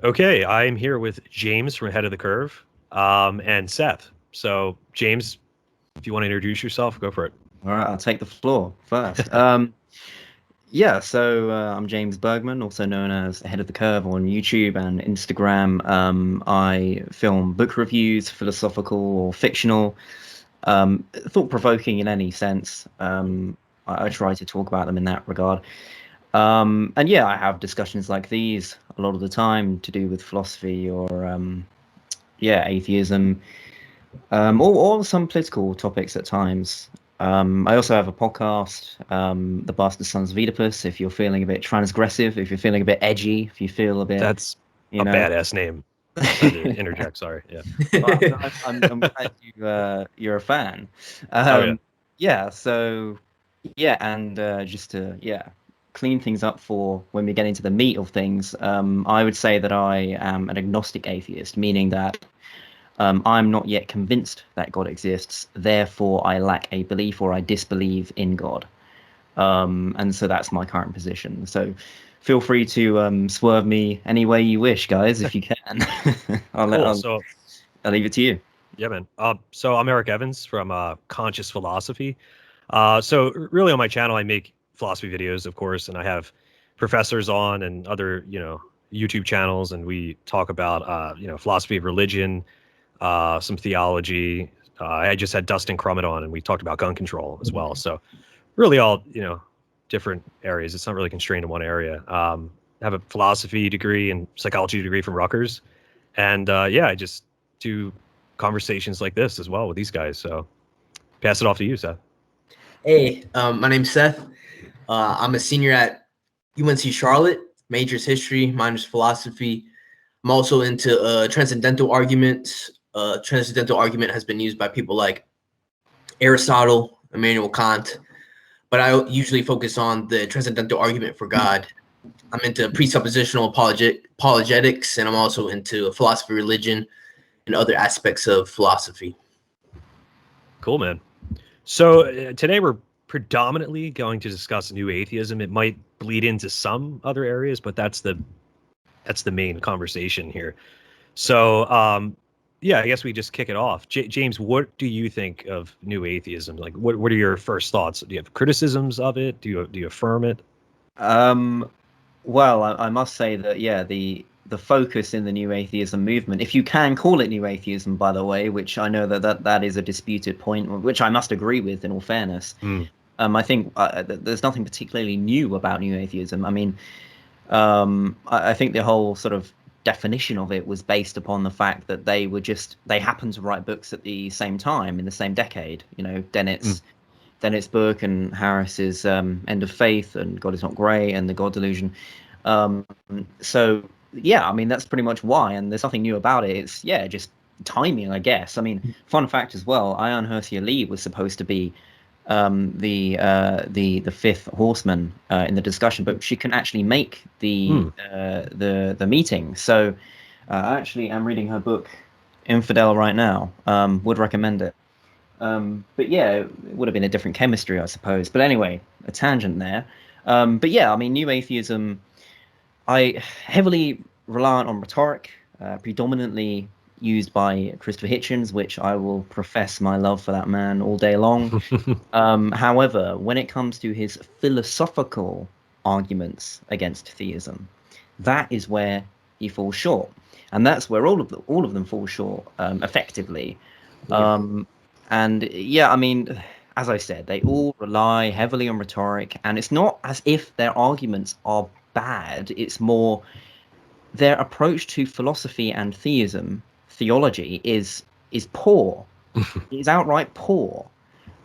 Okay, I'm here with James from Ahead of the Curve, and Seth. So, James, if you want to introduce yourself, go for it. All right, I'll take the floor first. I'm James Bergman, also known as Ahead of the Curve on YouTube and Instagram. I film book reviews, philosophical or fictional, thought-provoking in any sense. I try to talk about them in that regard. And yeah, I have discussions like these a lot of the time to do with philosophy or atheism, or some political topics at times. I also have a podcast, The Bastard Sons of Oedipus. If you're feeling a bit transgressive, if you're feeling a bit edgy, if you feel a bit, That's you a know. badass name. Just had to interject. Sorry. Yeah. Well, I'm glad you're a fan. Oh yeah. Um, yeah, so yeah, and just to clean things up for when we get into the meat of things, I would say that I am an agnostic atheist, meaning that I'm not yet convinced that God exists, therefore I lack a belief or I disbelieve in God. And so that's my current position. So feel free to swerve me any way you wish, guys, if you can. I'll let Cool. I'll, So, I'll leave it to you. yeah, man. So I'm Eric Evans from Conscious Philosophy. Really on my channel, I make philosophy videos, of course, and I have professors on and other, YouTube channels, and we talk about, philosophy of religion, some theology. I just had Dustin Crummett on, and we talked about gun control as well. So really all, different areas. It's not really constrained to one area. I have a philosophy degree and psychology degree from Rutgers. And I just do conversations like this as well with these guys. So pass it off to you, Seth. Hey, my name's Seth. I'm a senior at UNC Charlotte. Major's history, minor's philosophy. I'm also into transcendental arguments. Transcendental argument has been used by people like Aristotle, Immanuel Kant, but I usually focus on the transcendental argument for God. I'm into presuppositional apologetics, and I'm also into philosophy, religion, and other aspects of philosophy. Cool, man. So today we're predominantly going to discuss new atheism. It might bleed into some other areas, but that's the main conversation here. So I guess we just kick it off. James, what do you think of new atheism? Like, what are your first thoughts? Do you have criticisms of it? Do you affirm it? Well, I must say that the focus in the new atheism movement, if you can call it new atheism, by the way, which I know that is a disputed point, which I must agree with in all fairness. Mm. I think there's nothing particularly new about new atheism. I mean, I think the whole sort of definition of it was based upon the fact that they happened to write books at the same time in the same decade. You know, Dennett's book and Harris's End of Faith and God is Not Grey and The God Delusion. So yeah, I mean that's pretty much why, and there's nothing new about it. It's just timing, I guess. I mean, fun fact as well, Ayaan Hirsi Ali was supposed to be the fifth horseman in the discussion, but she couldn't actually make the meeting. So I actually am reading her book Infidel right now. Would recommend it. But yeah, it would have been a different chemistry, I suppose. But anyway, a tangent there. But yeah, I mean, new atheism, I heavily reliant on rhetoric, predominantly used by Christopher Hitchens, which I will profess my love for that man all day long. However, when it comes to his philosophical arguments against theism, that is where he falls short, and that's where all of them fall short, effectively. And yeah, I mean, as I said, they all rely heavily on rhetoric, and it's not as if their arguments are bad. It's more their approach to philosophy and theology is poor. It's outright poor.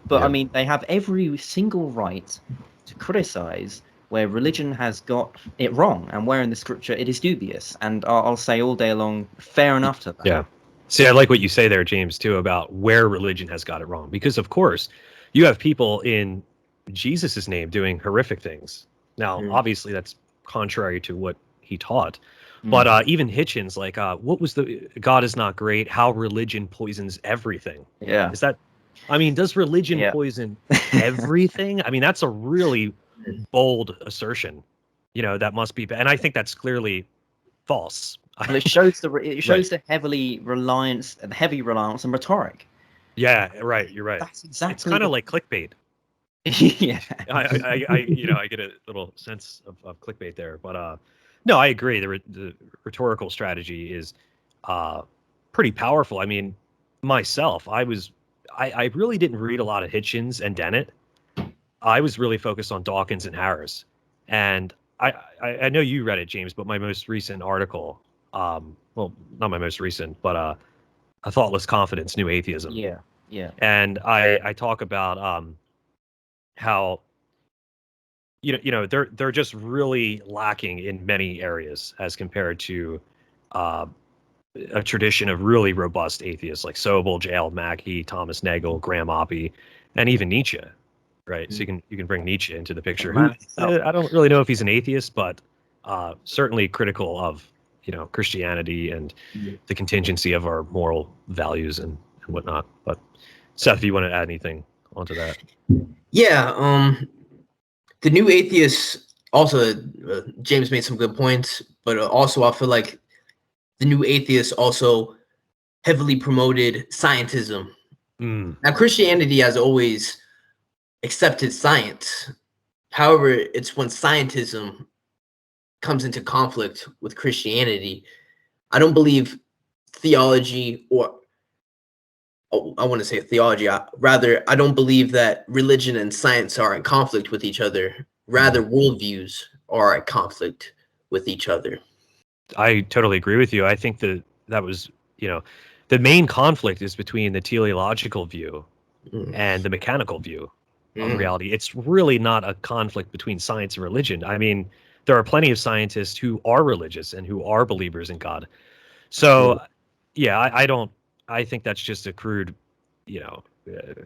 But I Yeah. mean, they have every single right to criticize where religion has got it wrong and where in the scripture it is dubious. And I'll say all day long, fair enough to that. Yeah. See, I like what you say there, James, too, about where religion has got it wrong. Because, of course, you have people in Jesus's name doing horrific things. Now, obviously, that's contrary to what he taught. But even Hitchens, like, what was the God is not great, how religion poisons everything. Yeah. Is that, I mean, does religion Yeah. poison everything? I mean, that's a really bold assertion, that must be, and I think that's clearly false. Well, it shows the heavy reliance on rhetoric. Yeah, right. You're right. That's exactly. It's kind of like clickbait. Yeah. I get a little sense of clickbait there, but no, I agree. The rhetorical strategy is pretty powerful. I mean, myself, I really didn't read a lot of Hitchens and Dennett. I was really focused on Dawkins and Harris, and I know you read it, James, but my most recent article, well, not my most recent, but A Thoughtless Confidence, New Atheism. Yeah, yeah. And I talk about how they're just really lacking in many areas as compared to a tradition of really robust atheists like Sobel, J.L. Mackie, Thomas Nagel, Graham Oppie, and even Nietzsche. Right, so you can bring Nietzsche into the picture. Who, I don't really know if he's an atheist, but certainly critical of Christianity and the contingency of our moral values and whatnot. But Seth, if you want to add anything onto that? Yeah, the new atheists also. James made some good points, but also I feel like the new atheists also heavily promoted scientism. Now, Christianity has always accepted science. However, it's when scientism comes into conflict with Christianity. I don't believe theology, or I want to say theology. Rather, I don't believe that religion and science are in conflict with each other. Rather, worldviews are at conflict with each other. I totally agree with you. I think that was, the main conflict is between the teleological view and the mechanical view of reality. It's really not a conflict between science and religion. I mean, there are plenty of scientists who are religious and who are believers in God. So, yeah, I think that's just a crude,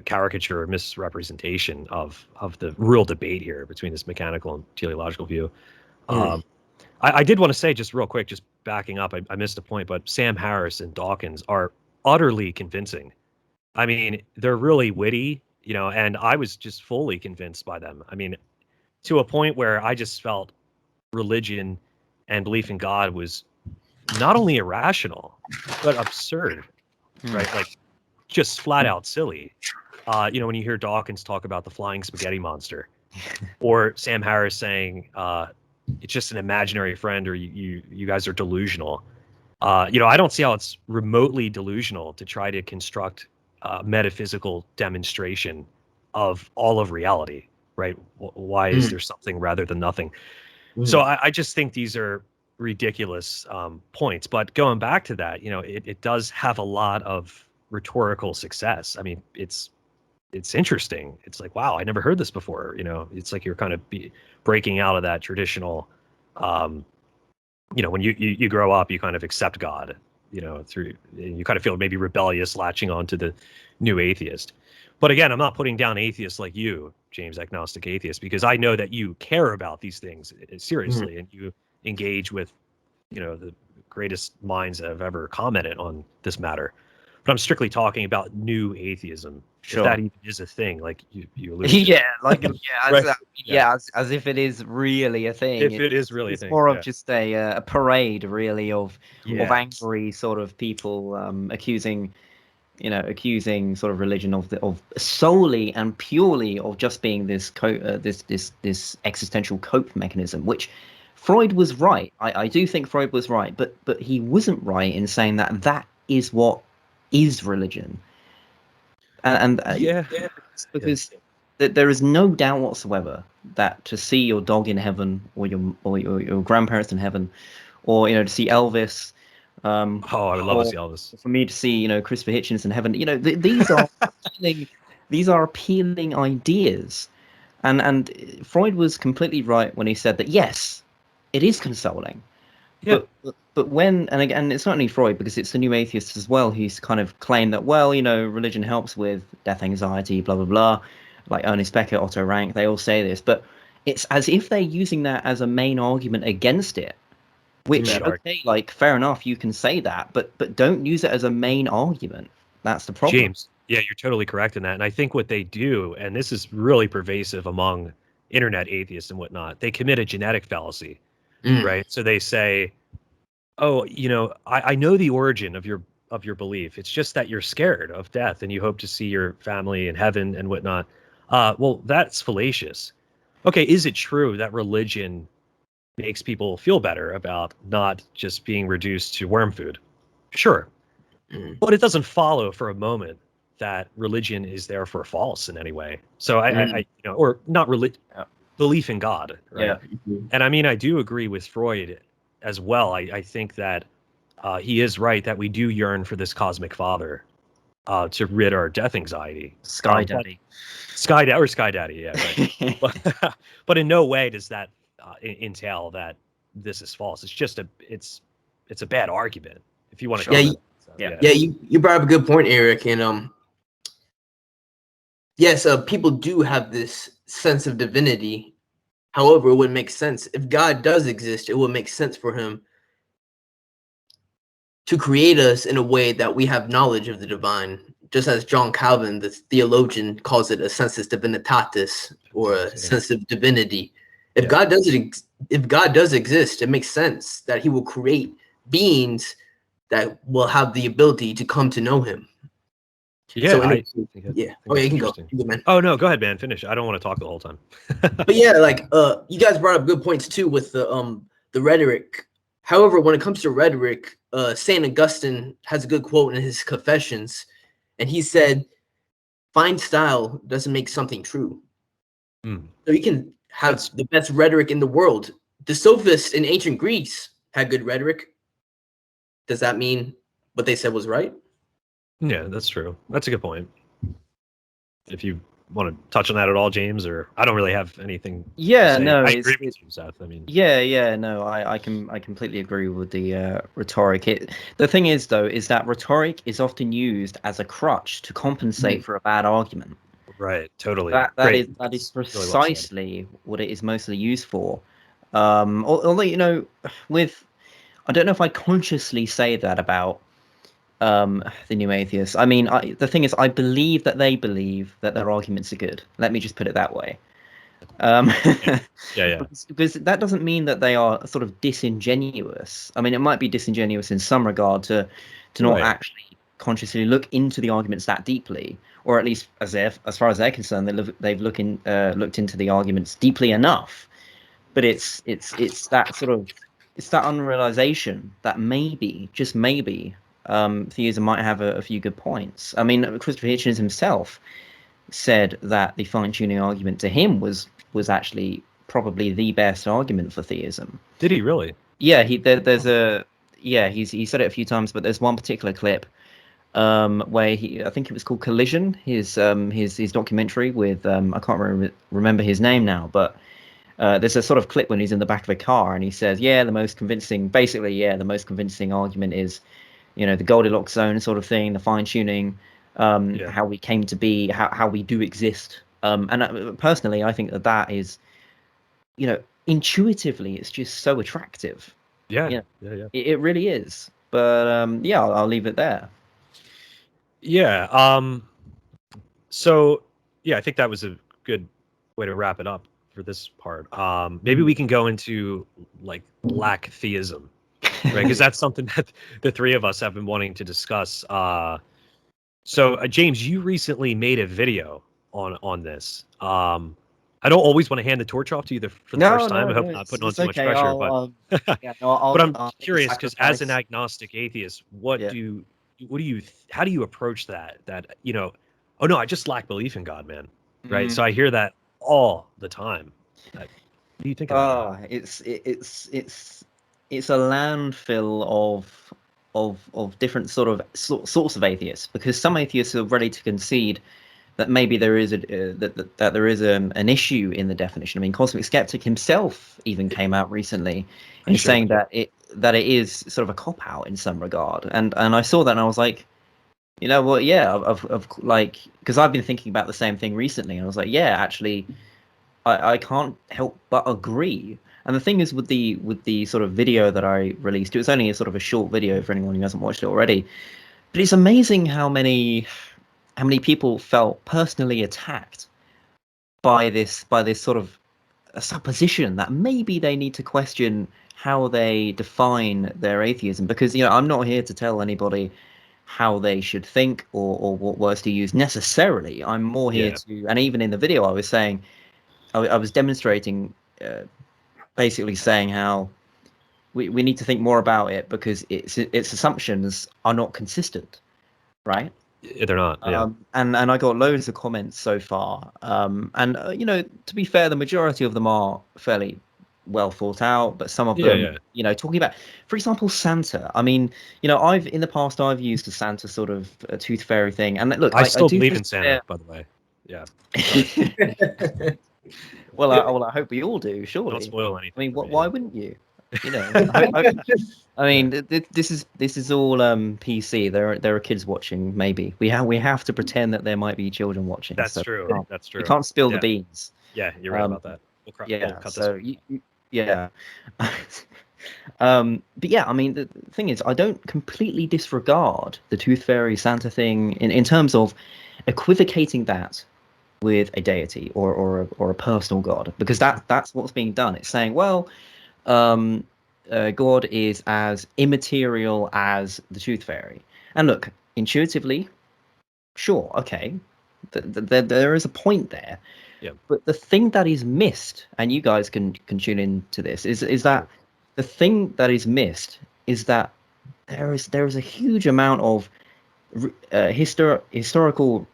caricature or misrepresentation of the real debate here between this mechanical and teleological view. I did want to say just real quick, just backing up, I missed a point, but Sam Harris and Dawkins are utterly convincing. I mean, they're really witty, and I was just fully convinced by them. I mean, to a point where I just felt religion and belief in God was not only irrational, but absurd, right? Like just flat out silly. When you hear Dawkins talk about the flying spaghetti monster, or Sam Harris saying it's just an imaginary friend, or you guys are delusional. I don't see how it's remotely delusional to try to construct metaphysical demonstration of all of reality, right? Why is there something rather than nothing? So I just think these are ridiculous points. But going back to that, it does have a lot of rhetorical success. I mean, it's interesting. It's like, wow, I never heard this before. It's like you're kind of breaking out of that traditional, when you grow up, you kind of accept God, through, and you kind of feel maybe rebellious latching on to the new atheist. But again, I'm not putting down atheists like you, James, agnostic atheist, because I know that you care about these things seriously and you engage with, the greatest minds that have ever commented on this matter. But I'm strictly talking about new atheism. Sure. If that even is a thing, like you alluded to. Yeah, like right. As if it is really a thing. If it is really a thing, it's more of just a parade, really, of angry sort of people accusing sort of religion of solely and purely of just being this this existential cope mechanism, which Freud was right. I do think Freud was right, but he wasn't right in saying that is what is religion. Because there is no doubt whatsoever that to see your dog in heaven, or your grandparents in heaven, or to see Elvis. I would love to see Elvis. For me to see Christopher Hitchens in heaven. These are these are appealing ideas, and Freud was completely right when he said that yes, it is consoling. Yeah. But when, and again, it's not only Freud, because it's the new atheists as well, who's kind of claimed that, well, religion helps with death anxiety, blah, blah, blah. Like Ernest Becker, Otto Rank, they all say this. But it's as if they're using that as a main argument against it. Which, okay, like, fair enough, you can say that, but don't use it as a main argument. That's the problem. James, yeah, you're totally correct in that. And I think what they do, and this is really pervasive among internet atheists and whatnot, they commit a genetic fallacy, right? So they say, oh, I know the origin of your belief. It's just that you're scared of death and you hope to see your family in heaven and whatnot. Well, that's fallacious. Okay, is it true that religion makes people feel better about not just being reduced to worm food? Sure. Mm. But it doesn't follow for a moment that religion is therefore false in any way. So or not Yeah. belief in God, right? Yeah. Mhm. And I mean, I do agree with Freud as well. I think that he is right that we do yearn for this cosmic father to rid our death anxiety. Sky But Daddy. Sky Daddy, yeah, right. But in no way does that entail that this is false. It's just it's a bad argument if you want to Sure. Yeah, call you, it. So, Yeah. yeah, you brought up a good point, Eric. And yes, people do have this sense of divinity. However, it would make sense if God does exist. It would make sense for him to create us in a way that we have knowledge of the divine, just as John Calvin, the theologian, calls it a sensus divinitatis, or a sense of divinity. If Yeah. if God does exist, it makes sense that he will create beings that will have the ability to come to know him. Yeah, So, I think yeah. think Oh, yeah, that's you can go. interesting. You can go, man. Oh no, go ahead, man. Finish. I don't want to talk the whole time. But yeah, like you guys brought up good points too with the rhetoric. However, when it comes to rhetoric, Saint Augustine has a good quote in his Confessions, and he said, "Fine style doesn't make something true." Mm. So you can have That's the best rhetoric in the world. The sophists in ancient Greece had good rhetoric. Does that mean what they said was right? yeah, that's true. That's a good point. If you want to touch on that at all, James, or I don't really have anything to Yeah, say. no, I it's agree it, with you, Seth. I mean, yeah, no, I completely agree with the rhetoric. The thing is though, is that rhetoric is often used as a crutch to compensate for a bad argument. right, totally. That Great. is That's really well said. precisely what it is mostly used for. Although with I don't know if I consciously say that about the new atheists. I mean, the thing is, I believe that they believe that their arguments are good. Let me just put it that way. Um, Yeah, yeah. because that doesn't mean that they are sort of disingenuous. I mean, it might be disingenuous in some regard to not Right. actually consciously look into the arguments that deeply, or at least as far as they're concerned, they've looked into the arguments deeply enough. But it's that sort of it's that unrealization that maybe, just maybe, theism might have a few good points. I mean, Christopher Hitchens himself said that the fine-tuning argument to him was actually probably the best argument for theism. Did he really? Yeah, there's a he said it a few times, but there's one particular clip where I think it was called Collision, his documentary with I can't remember his name now, but there's a sort of clip when he's in the back of a car and he says, yeah, the most convincing argument is, the Goldilocks zone sort of thing, the fine-tuning, Yeah. how we came to be, how we do exist. And personally, I think that is, intuitively, it's just so attractive. Yeah. Yeah, Yeah. it really is. But yeah, I'll leave it there. Yeah. So yeah, I think that was a good way to wrap it up for this part. Maybe we can go into like lack theism, right? Because that's something that the three of us have been wanting to discuss. So James, you recently made a video on this. I don't always want to hand the torch off to you for the first time. I hope not putting on It's too much okay. pressure, but Yeah, no, but I'm I'll make the curious because as an sacrifice. agnostic atheist, Yeah. how do you approach that oh no, I just lack belief in God, man, right? Mm. So I hear that all the time. What do you think about that? It's a landfill of different sorts of atheists, because some atheists are ready to concede that maybe there is that there is an issue in the definition. I mean, Cosmic Skeptic himself even came out recently in Sure. saying that it is sort of a cop out in some regard, and I saw that and I was like, well, yeah, of like, because I've been thinking about the same thing recently, and I was like, yeah, actually, I can't help but agree. And the thing is, with the sort of video that I released, it was only a sort of a short video for anyone who hasn't watched it already. But it's amazing how many people felt personally attacked by this sort of a supposition that maybe they need to question how they define their atheism, because I'm not here to tell anybody how they should think or what words to use necessarily. I'm more here to, and even in the video I was saying, I was demonstrating, basically saying how we need to think more about it, because its assumptions are not consistent, right? They're not. And I got loads of comments so far, and to be fair, the majority of them are fairly well thought out, but some of them, talking about, for example, Santa. I mean, in the past I've used the Santa sort of tooth fairy thing, and look, I still do believe in Santa, by the way. Yeah. Well, I hope we all do. Surely. Don't spoil anything. I mean, why wouldn't you? I mean, this is all PC. There are kids watching. Maybe we have to pretend that there might be children watching. That's true. That's true. You can't spill the beans. Yeah, you're right about that. We'll cut so yeah. But yeah, I mean, the thing is, I don't completely disregard the Tooth Fairy Santa thing in terms of equivocating that with a deity or a personal god, because that's what's being done. It's saying, well, God is as immaterial as the Tooth Fairy. And look, intuitively, sure, okay, there is a point there. Yeah. But the thing that is missed, and you guys can tune into this, is that the thing that is missed is that there is a huge amount of historical,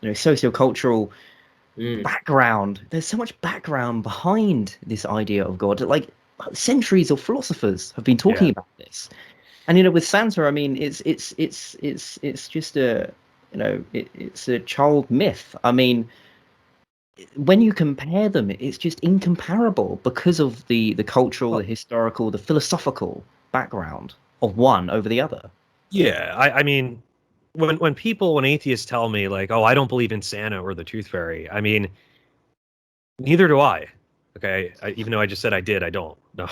sociocultural background. There's so much background behind this idea of God. Like, centuries of philosophers have been talking about this. And with Santa, I mean, it's just it's a child myth. I mean, when you compare them, it's just incomparable because of the cultural, the historical, the philosophical background of one over the other. Yeah, I mean, when atheists tell me, like, oh, I don't believe in Santa or the Tooth Fairy, I mean, neither do I. Okay, even though I just said I did, I don't. No,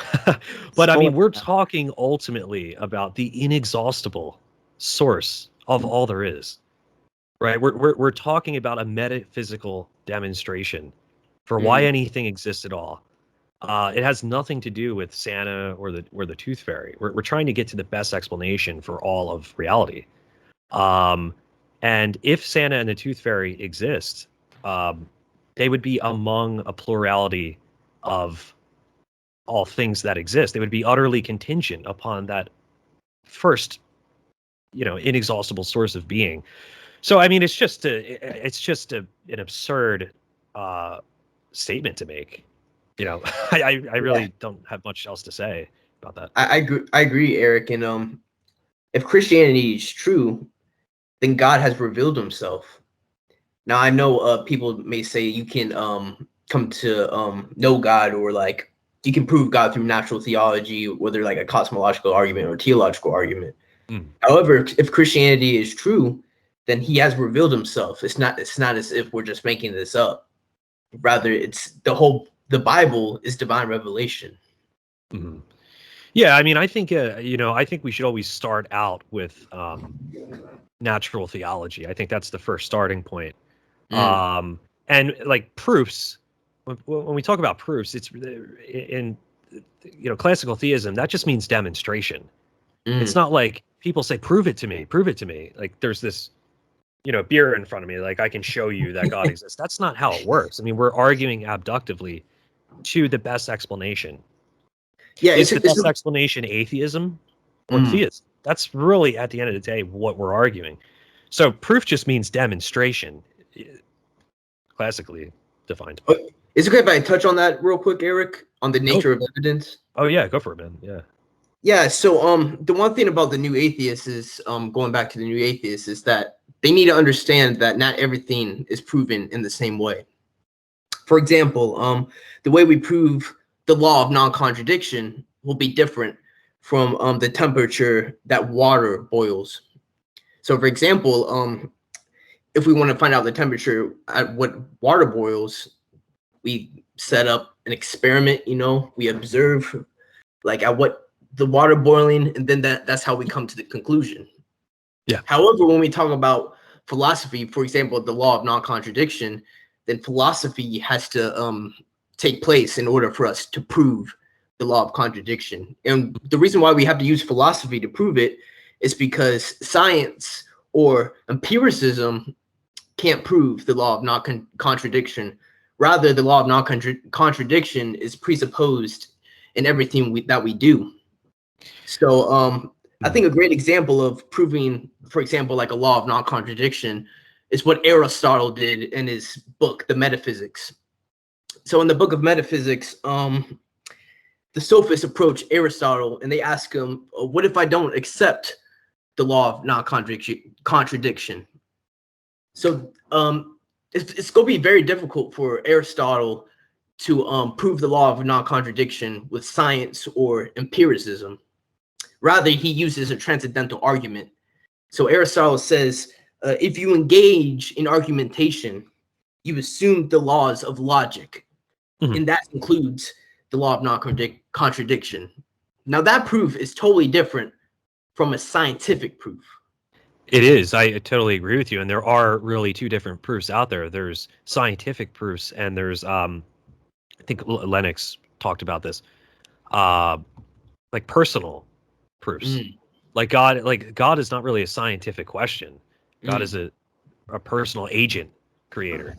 but I mean, we're talking ultimately about the inexhaustible source of all there is, right? We're talking about a metaphysical demonstration for why anything exists at all. It has nothing to do with Santa or the Tooth Fairy. We're trying to get to the best explanation for all of reality. And if Santa and the Tooth Fairy exist, they would be among a plurality of all things that exist. They would be utterly contingent upon that first, inexhaustible source of being. So, I mean, it's just an absurd statement to make. I really don't have much else to say about that. I agree, Eric. And if Christianity is true, then God has revealed himself. Now, I know people may say you can come to know God, or like you can prove God through natural theology, whether like a cosmological argument or theological argument. However, if Christianity is true, then he has revealed himself. It's not as if we're just making this up. Rather, it's the Bible is divine revelation. Mm-hmm. Yeah, I mean, I think I think we should always start out with natural theology. I think that's the first starting point. And like proofs, when we talk about proofs, it's in classical theism, that just means demonstration. It's not like people say, prove it to me. Like there's this beer in front of me, like I can show you that God exists. That's not how it works. I mean, we're arguing abductively to the best explanation. Yeah, is the best explanation atheism or theism? That's really, at the end of the day, what we're arguing. So proof just means demonstration, classically defined. Is it okay if I touch on that real quick, Eric, on the nature of evidence? Oh yeah, go for it, man. Yeah. Yeah. So the one thing about the new atheists is going back to the new atheists is that they need to understand that not everything is proven in the same way. For example, the way we prove the law of non-contradiction will be different from the temperature that water boils. So, for example, if we want to find out the temperature at what water boils, we set up an experiment. We observe like at what the water boiling, and then that's how we come to the conclusion. Yeah. However, when we talk about philosophy, for example, the law of non-contradiction, then philosophy has to take place in order for us to prove the law of contradiction. And the reason why we have to use philosophy to prove it is because science or empiricism can't prove the law of non-contradiction. Rather, the law of non-contradiction is presupposed in everything that we do. So I think a great example of proving, for example, like a law of non-contradiction is what Aristotle did in his book, The Metaphysics. So in the book of Metaphysics, the sophists approach Aristotle and they ask him, what if I don't accept the law of non-contradiction? So it's going to be very difficult for Aristotle to prove the law of non-contradiction with science or empiricism. Rather, he uses a transcendental argument. So Aristotle says, if you engage in argumentation, you assume the laws of logic, and that includes the law of non-contradiction. Now, that proof is totally different from a scientific proof. It is. I totally agree with you. And there are really two different proofs out there. There's scientific proofs, and there's I think Lennox talked about this, like personal proofs. Like God is not really a scientific question. God is a personal agent creator.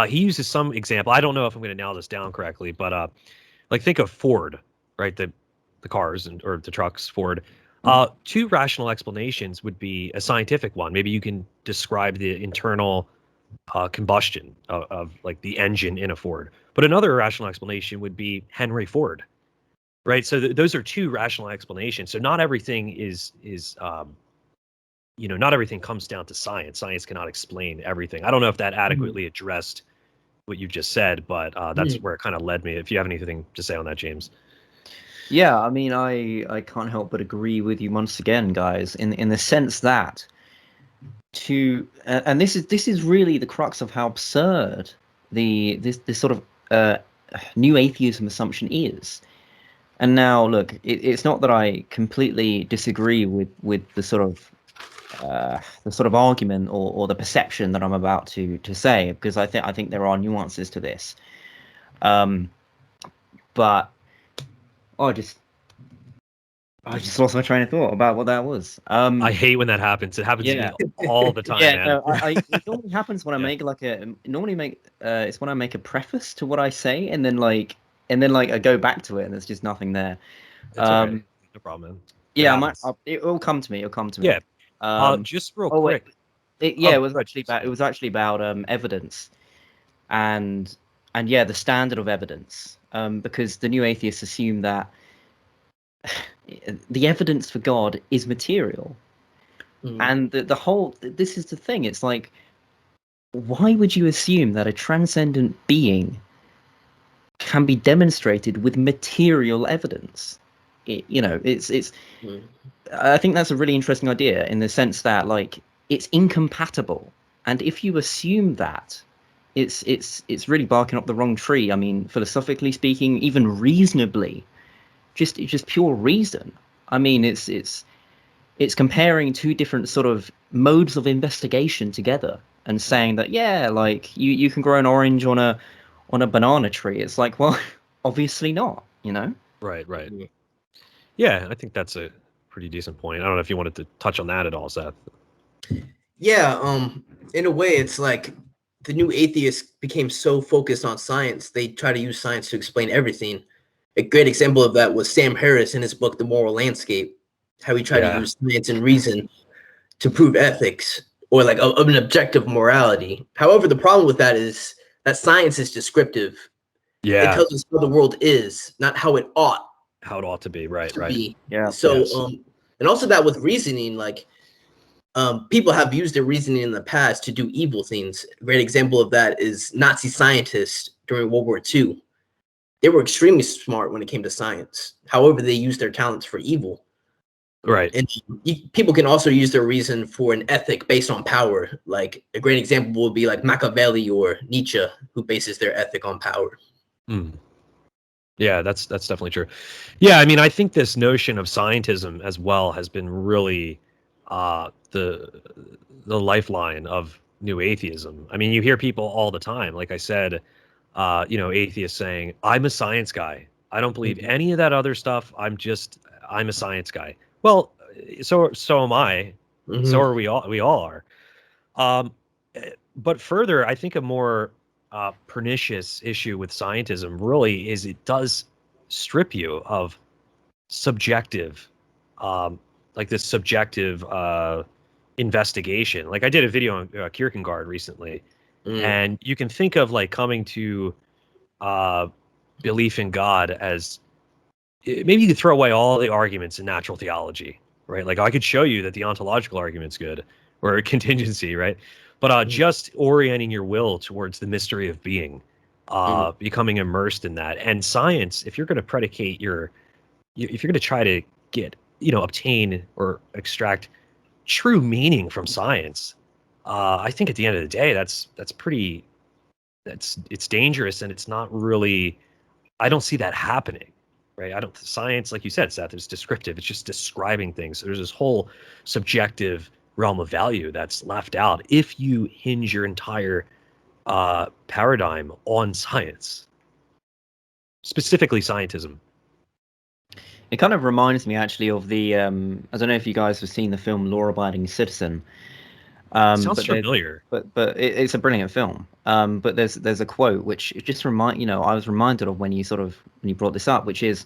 He uses some example. I don't know if I'm going to nail this down correctly, but like think of Ford, right? The cars or the trucks, Ford. Two rational explanations would be a scientific one. Maybe you can describe the internal combustion of like the engine in a Ford. But another rational explanation would be Henry Ford, right? So those are two rational explanations. So not everything is not everything comes down to science. Science cannot explain everything. I don't know if that adequately addressed what you've just said, but that's where it kind of led me. If you have anything to say on that, James. Yeah, I mean, I can't help but agree with you once again, guys, in the sense that and this is really the crux of how absurd this sort of new atheism assumption is. And now, look, it's not that I completely disagree with the sort of argument or the perception that I'm about to say, because I think there are nuances to this. But I just lost my train of thought about what that was. I hate when that happens. It happens to me all the time, man. No, it normally happens when I make it's when I make a preface to what I say, and then I go back to it, and there's just nothing there. It's okay. No problem, man. Yeah, it'll come to me. It'll come to me. Yeah. Just real quick. It was actually about evidence, and the standard of evidence. Because the new atheists assume that the evidence for God is material, and this is the thing. It's like, why would you assume that a transcendent being can be demonstrated with material evidence? I think that's a really interesting idea in the sense that, like, it's incompatible, and if you assume that, it's really barking up the wrong tree. I mean, philosophically speaking, even reasonably, just pure reason. I mean, it's comparing two different sort of modes of investigation together and saying that, like, you can grow an orange on a banana tree. It's like, well, obviously not, Right. Yeah, I think that's a pretty decent point. I don't know if you wanted to touch on that at all, Seth. Yeah, in a way, it's like the new atheists became so focused on science, they try to use science to explain everything. A great example of that was Sam Harris in his book, The Moral Landscape, how he tried to use science and reason to prove ethics or like an objective morality. However, the problem with that is that science is descriptive. Yeah. It tells us how the world is, not how it ought. How it ought to be, right. Be. Yeah. So, and also that with reasoning, like, people have used their reasoning in the past to do evil things. A great example of that is Nazi scientists during World War II. They were extremely smart when it came to science. However, they used their talents for evil. Right. And people can also use their reason for an ethic based on power. Like a great example would be like Machiavelli or Nietzsche, who bases their ethic on power. Yeah, that's definitely true. Yeah, I mean, I think this notion of scientism as well has been really the lifeline of new atheism. I mean, you hear people all the time, like I said, atheists saying, "I'm a science guy. I don't believe any of that other stuff. I'm a science guy. Well, so am I. So are we all. We all are. But further, I think a more pernicious issue with scientism really is it does strip you of subjective, like this subjective investigation. Like I did a video on Kierkegaard recently, and you can think of like coming to belief in God as maybe you could throw away all the arguments in natural theology, right? Like I could show you that the ontological argument's good or contingency, right? But just orienting your will towards the mystery of being, becoming immersed in that. And science, if you're going to predicate if you're going to try to get, obtain or extract true meaning from science, I think at the end of the day, it's dangerous, and it's not really, I don't see that happening, right? Science, like you said, Seth, is descriptive. It's just describing things. So there's this whole subjective realm of value that's left out if you hinge your entire paradigm on science, specifically scientism. It kind of reminds me actually of the I don't know if you guys have seen the film Law Abiding Citizen. Sounds familiar. But it's a brilliant film. But there's a quote which just I was reminded of when you brought this up, which is,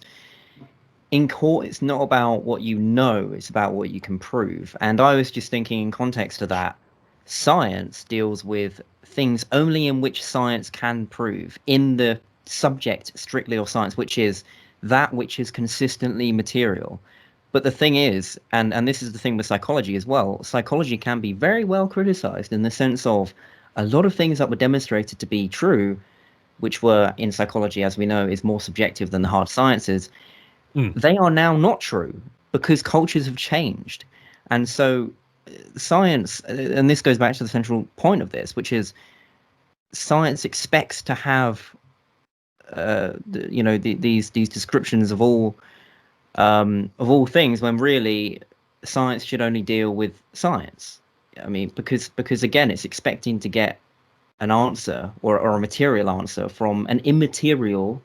in court, it's not about what you know, it's about what you can prove. And I was just thinking, in context of that, science deals with things only in which science can prove, in the subject strictly of science, which is that which is consistently material. But the thing is, and this is the thing with psychology as well, psychology can be very well criticized in the sense of a lot of things that were demonstrated to be true, which were in psychology, as we know, is more subjective than the hard sciences. They are now not true because cultures have changed. And so science, and this goes back to the central point of this, which is science expects to have these descriptions of all things, when really science should only deal with science. I mean, because again, it's expecting to get an answer or a material answer from an immaterial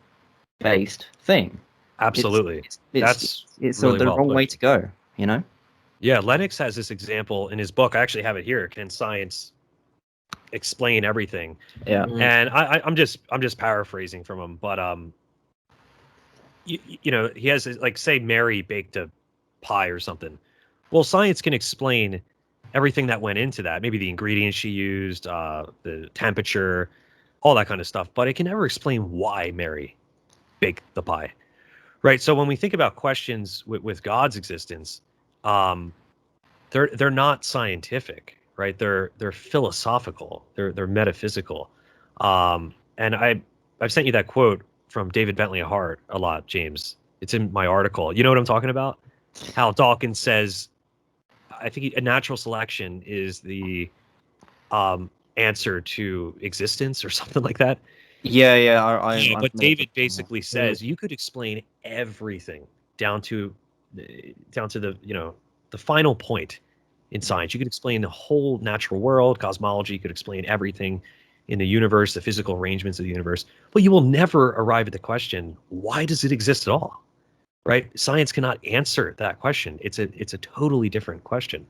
based thing. Absolutely. It's really the wrong way to go, Yeah, Lennox has this example in his book. I actually have it here. Can science explain everything? Yeah. And I'm just paraphrasing from him, but he has, like, say Mary baked a pie or something. Well, science can explain everything that went into that, maybe the ingredients she used, the temperature, all that kind of stuff, but it can never explain why Mary baked the pie. Right. So when we think about questions with God's existence, they're not scientific, right? They're philosophical. They're metaphysical. And I've sent you that quote from David Bentley Hart a lot, James. It's in my article. You know what I'm talking about? How Dawkins says, I think a natural selection is the answer to existence or something like that. Yeah. But David basically says you could explain everything down to the the final point in science. You could explain the whole natural world, cosmology. You could explain everything in the universe, the physical arrangements of the universe. But you will never arrive at the question, why does it exist at all? Right? Science cannot answer that question. It's a totally different question.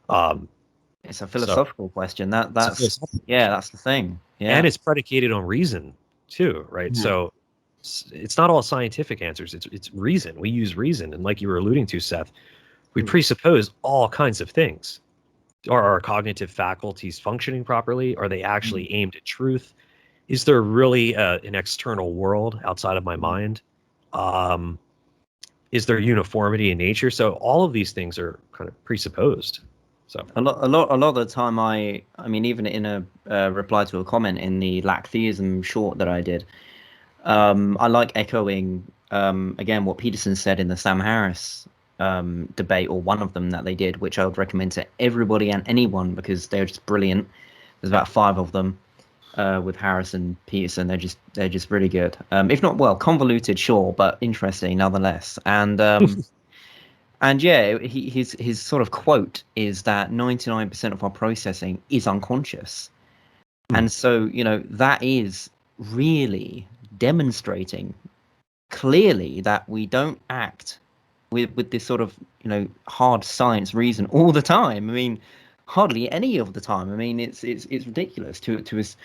It's a philosophical question. That's the thing. Yeah. And it's predicated on reason too, right? Yeah. So it's not all scientific answers. It's reason. We use reason, and like you were alluding to, Seth, we presuppose all kinds of things. Are our cognitive faculties functioning properly? Are they actually aimed at truth? Is there really an external world outside of my mind? Is there uniformity in nature? So all of these things are kind of presupposed. So a lot of the time, I mean, even in a reply to a comment in the Atheism short that I did, I like echoing again what Peterson said in the Sam Harris debate, or one of them that they did, which I would recommend to everybody and anyone because they're just brilliant. There's about 5 of them with Harris and Peterson. They're just really good. If not convoluted, sure, but interesting nonetheless. And and yeah, his sort of quote is that 99% of our processing is unconscious. And so, that is really demonstrating clearly that we don't act with this sort of, you know, hard science reason all the time. I mean, hardly any of the time. I mean, it's ridiculous to us.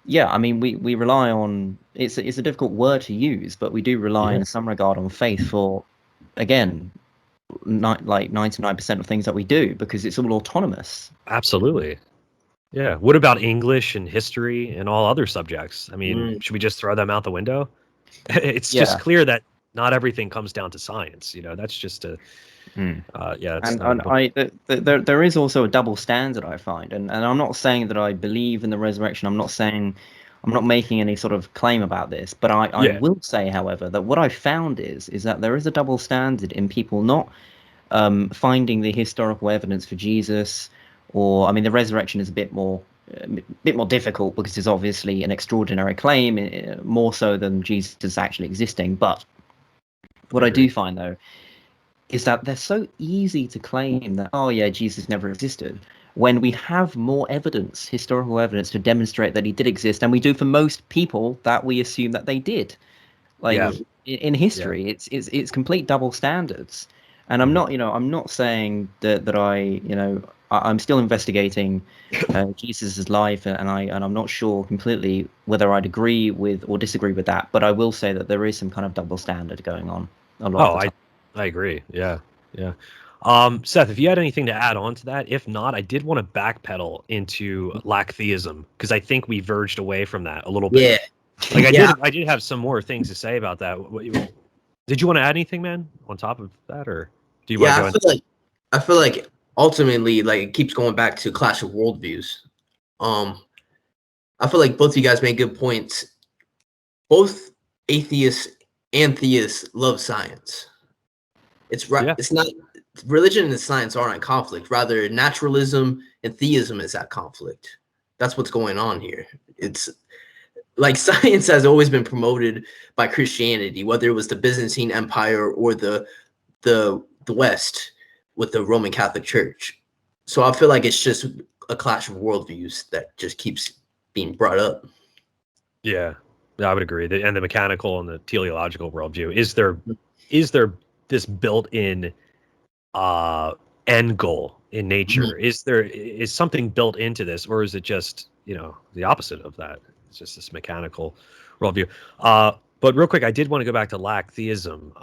Yeah, I mean, we rely on, it's a difficult word to use, but we do rely in some regard on faith for, again, like 99% of things that we do, because it's all autonomous. Absolutely. Yeah. What about English and history and all other subjects? I mean, should we just throw them out the window? It's just clear that not everything comes down to science. You know, that's just a, it's and there is also a double standard, I find, and I'm not saying that I believe in the resurrection. I'm not making any sort of claim about this, but I will say, however, that what I found is that there is a double standard in people not finding the historical evidence for Jesus, or, I mean, the resurrection is a bit more difficult because it's obviously an extraordinary claim, more so than Jesus actually existing. But what I do find, though, is that they're so easy to claim that, oh yeah, Jesus never existed, when we have more evidence, historical evidence, to demonstrate that he did exist, and we do for most people that we assume that they did. Like in history, it's complete double standards. And I'm not saying that I'm still investigating Jesus's life, and I'm not sure completely whether I'd agree with or disagree with that. But I will say that there is some kind of double standard going on a lot of the time. I agree. Yeah. Seth, if you had anything to add on to that, if not, I did want to backpedal into Theism, because I think we verged away from that a little bit. Yeah. Like I did have some more things to say about that. Did you want to add anything, man, on top of that, or do you want to go? I feel like ultimately, like, it keeps going back to clash of worldviews. I feel like both of you guys made good points. Both atheists and theists love science. It's right. Yeah. It's not, religion and science aren't at conflict. Rather, naturalism and theism is at conflict. That's what's going on here. It's like science has always been promoted by Christianity, whether it was the Byzantine Empire or the West with the Roman Catholic Church. So I feel like it's just a clash of worldviews that just keeps being brought up. Yeah, I would agree. And the mechanical and the teleological worldview, is there this built-in end goal in nature? Is something built into this, or is it just, the opposite of that? It's just this mechanical worldview. But real quick, I did want to go back to theism.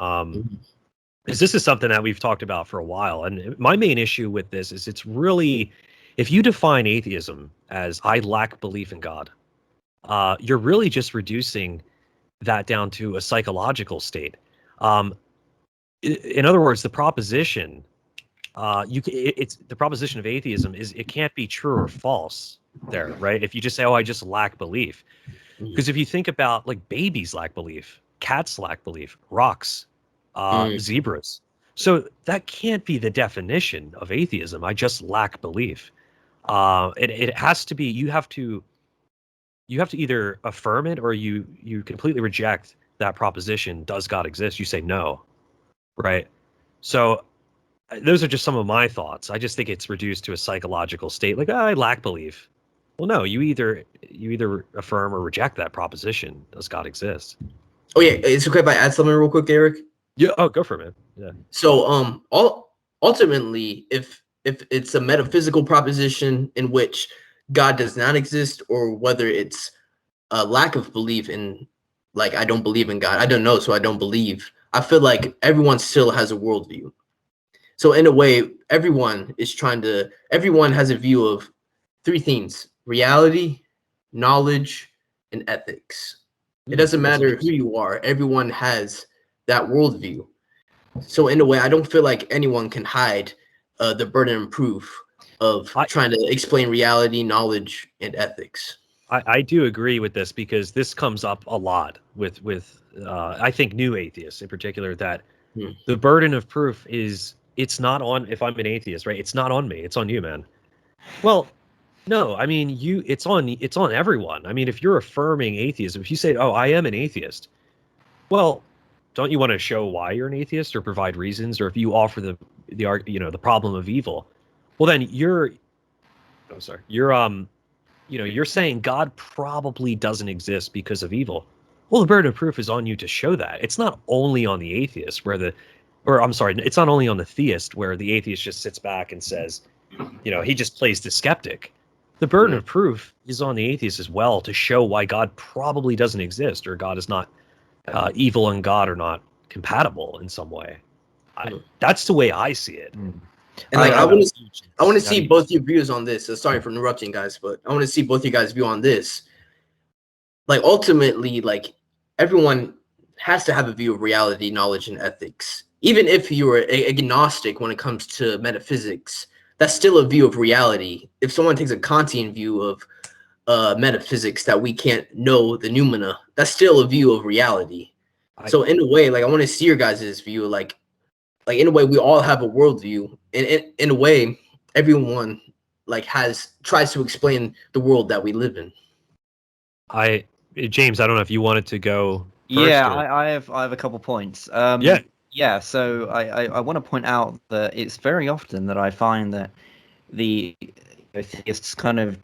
Because this is something that we've talked about for a while. And my main issue with this is, it's really, if you define atheism as I lack belief in God, you're really just reducing that down to a psychological state. In other words, the proposition, it's the proposition of atheism is it can't be true or false there, right? If you just say, oh, I just lack belief. Because if you think about, like, babies lack belief, cats lack belief, rocks, zebras. So that can't be the definition of atheism. I just lack belief. It has to be, you have to either affirm it, or you completely reject that proposition. Does God exist? You say no, right? So those are just some of my thoughts. I just think it's reduced to a psychological state, like, I lack belief. Well, no, you either affirm or reject that proposition. Does God exist? Oh yeah, it's okay if I add something real quick, Eric. Yeah. Oh, go for it, man. Yeah. So ultimately, if it's a metaphysical proposition in which God does not exist, or whether it's a lack of belief in, like, I don't believe in God, I don't know, so I don't believe, I feel like everyone still has a worldview. So in a way, everyone has a view of three things: reality, knowledge, and ethics. It doesn't matter who you are, everyone has that worldview. So in a way, I don't feel like anyone can hide the burden of proof of trying to explain reality, knowledge, and ethics. I do agree with this, because this comes up a lot with I think new atheists in particular, that the burden of proof is, it's not on, if I'm an atheist, right? It's not on me. It's on you, man. Well, no, I mean, it's on everyone. I mean, if you're affirming atheism, if you say, oh, I am an atheist, well, don't you want to show why you're an atheist, or provide reasons? Or if you offer the problem of evil, well, then you're saying God probably doesn't exist because of evil. Well, the burden of proof is on you to show that. It's not only on the atheist or I'm sorry, it's not only on the theist where the atheist just sits back and says, he just plays the skeptic. The burden of proof is on the atheist as well to show why God probably doesn't exist, or God is not evil and God are not compatible in some way. That's the way I see it. And like I want to see both your views on this. Sorry for interrupting, guys, but I want to see both you guys' view on this. Like ultimately, like everyone has to have a view of reality, knowledge, and ethics. Even if you are agnostic when it comes to metaphysics, that's still a view of reality. If someone takes a Kantian view of metaphysics, that we can't know the noumena, that's still a view of reality. So in a way, like I want to see your guys' view, like in a way, we all have a worldview, and in a way, everyone like tries to explain the world that we live in. James, I don't know if you wanted to go first. Yeah, I have a couple points. Yeah. So I want to point out that it's very often that I find that the atheists kind of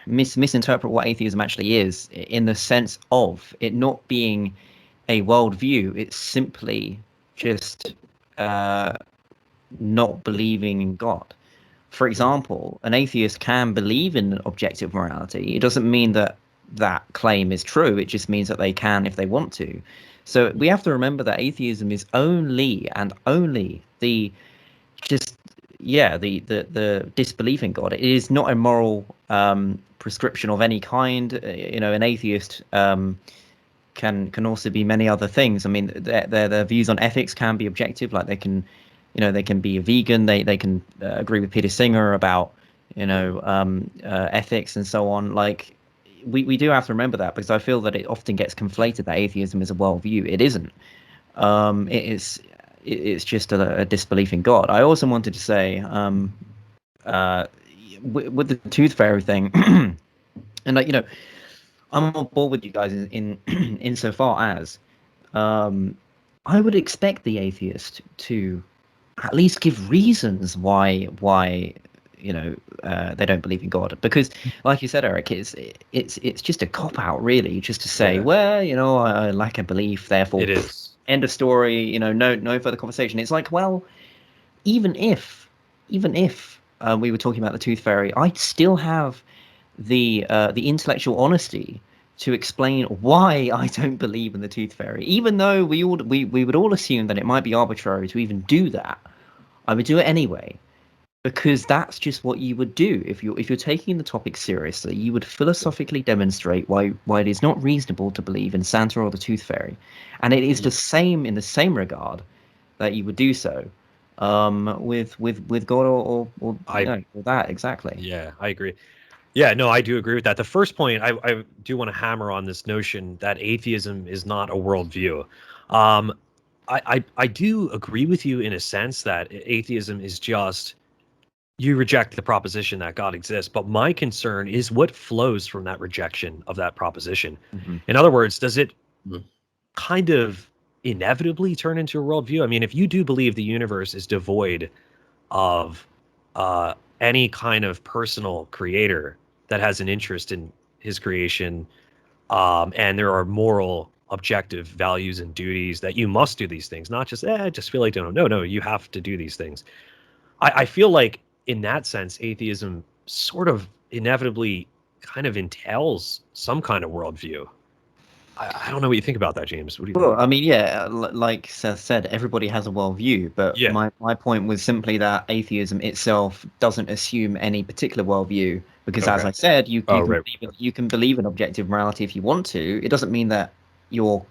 misinterpret what atheism actually is, in the sense of it not being a worldview. It's simply just not believing in God. For example, an atheist can believe in objective morality. It doesn't mean that that claim is true. It just means that they can if they want to. So we have to remember that atheism is only and only the disbelief in God. It is not a moral prescription of any kind. An atheist can also be many other things. I mean, their views on ethics can be objective. Like they can be a vegan. They can agree with Peter Singer about ethics and so on. Like we do have to remember that, because I feel that it often gets conflated that atheism is a worldview. It isn't. It's just a disbelief in God. I also wanted to say with the tooth fairy thing, and I'm on board with you guys in insofar as I would expect the atheist to at least give reasons why they don't believe in God, because like you said, Eric, it's just a cop out, really, just to say, I lack a belief, therefore it is. End of story. No further conversation. It's like, well, even if we were talking about the tooth fairy, I'd still have the intellectual honesty to explain why I don't believe in the tooth fairy, even though we would all assume that it might be arbitrary to even do that. I would do it anyway, because that's just what you would do if you're taking the topic seriously. You would philosophically demonstrate why it is not reasonable to believe in Santa or the tooth fairy, and it is the same in the same regard that you would do so with God or that exactly. Yeah, I agree. Yeah, no, I do agree with that. The first point, I do want to hammer on this notion that atheism is not a worldview. I do agree with you in a sense that atheism is just, you reject the proposition that God exists, but my concern is what flows from that rejection of that proposition. Mm-hmm. In other words, does it kind of inevitably turn into a worldview? I mean, if you do believe the universe is devoid of any kind of personal creator that has an interest in his creation, and there are moral, objective values and duties that you must do these things, not just I just feel like doing them. No, you have to do these things. I feel like in that sense, atheism sort of inevitably kind of entails some kind of worldview. I don't know what you think about that, James. What do you think? Well, I mean, yeah, like Seth said, everybody has a worldview, but my point was simply that atheism itself doesn't assume any particular worldview, because as I said, you can believe in objective morality if you want to. It doesn't mean that your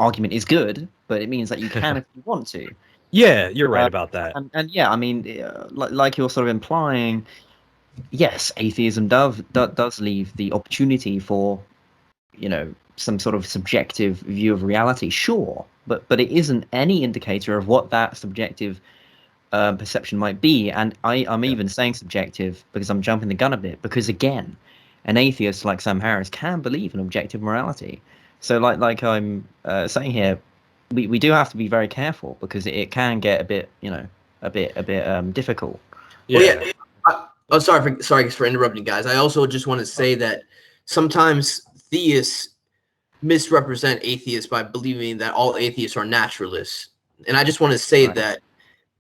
argument is good, but it means that you can if you want to. Yeah, you're right about that. And yeah, I mean, like you're sort of implying, yes, atheism does leave the opportunity for, some sort of subjective view of reality, sure, but it isn't any indicator of what that subjective perception might be. And I'm even saying subjective because I'm jumping the gun a bit, because again, an atheist like Sam Harris can believe in objective morality. So like I'm saying here, we do have to be very careful, because it can get a bit difficult. Yeah. Well, sorry for interrupting, guys. I also just want to say that sometimes theists misrepresent atheists by believing that all atheists are naturalists. And I just want to say Right. that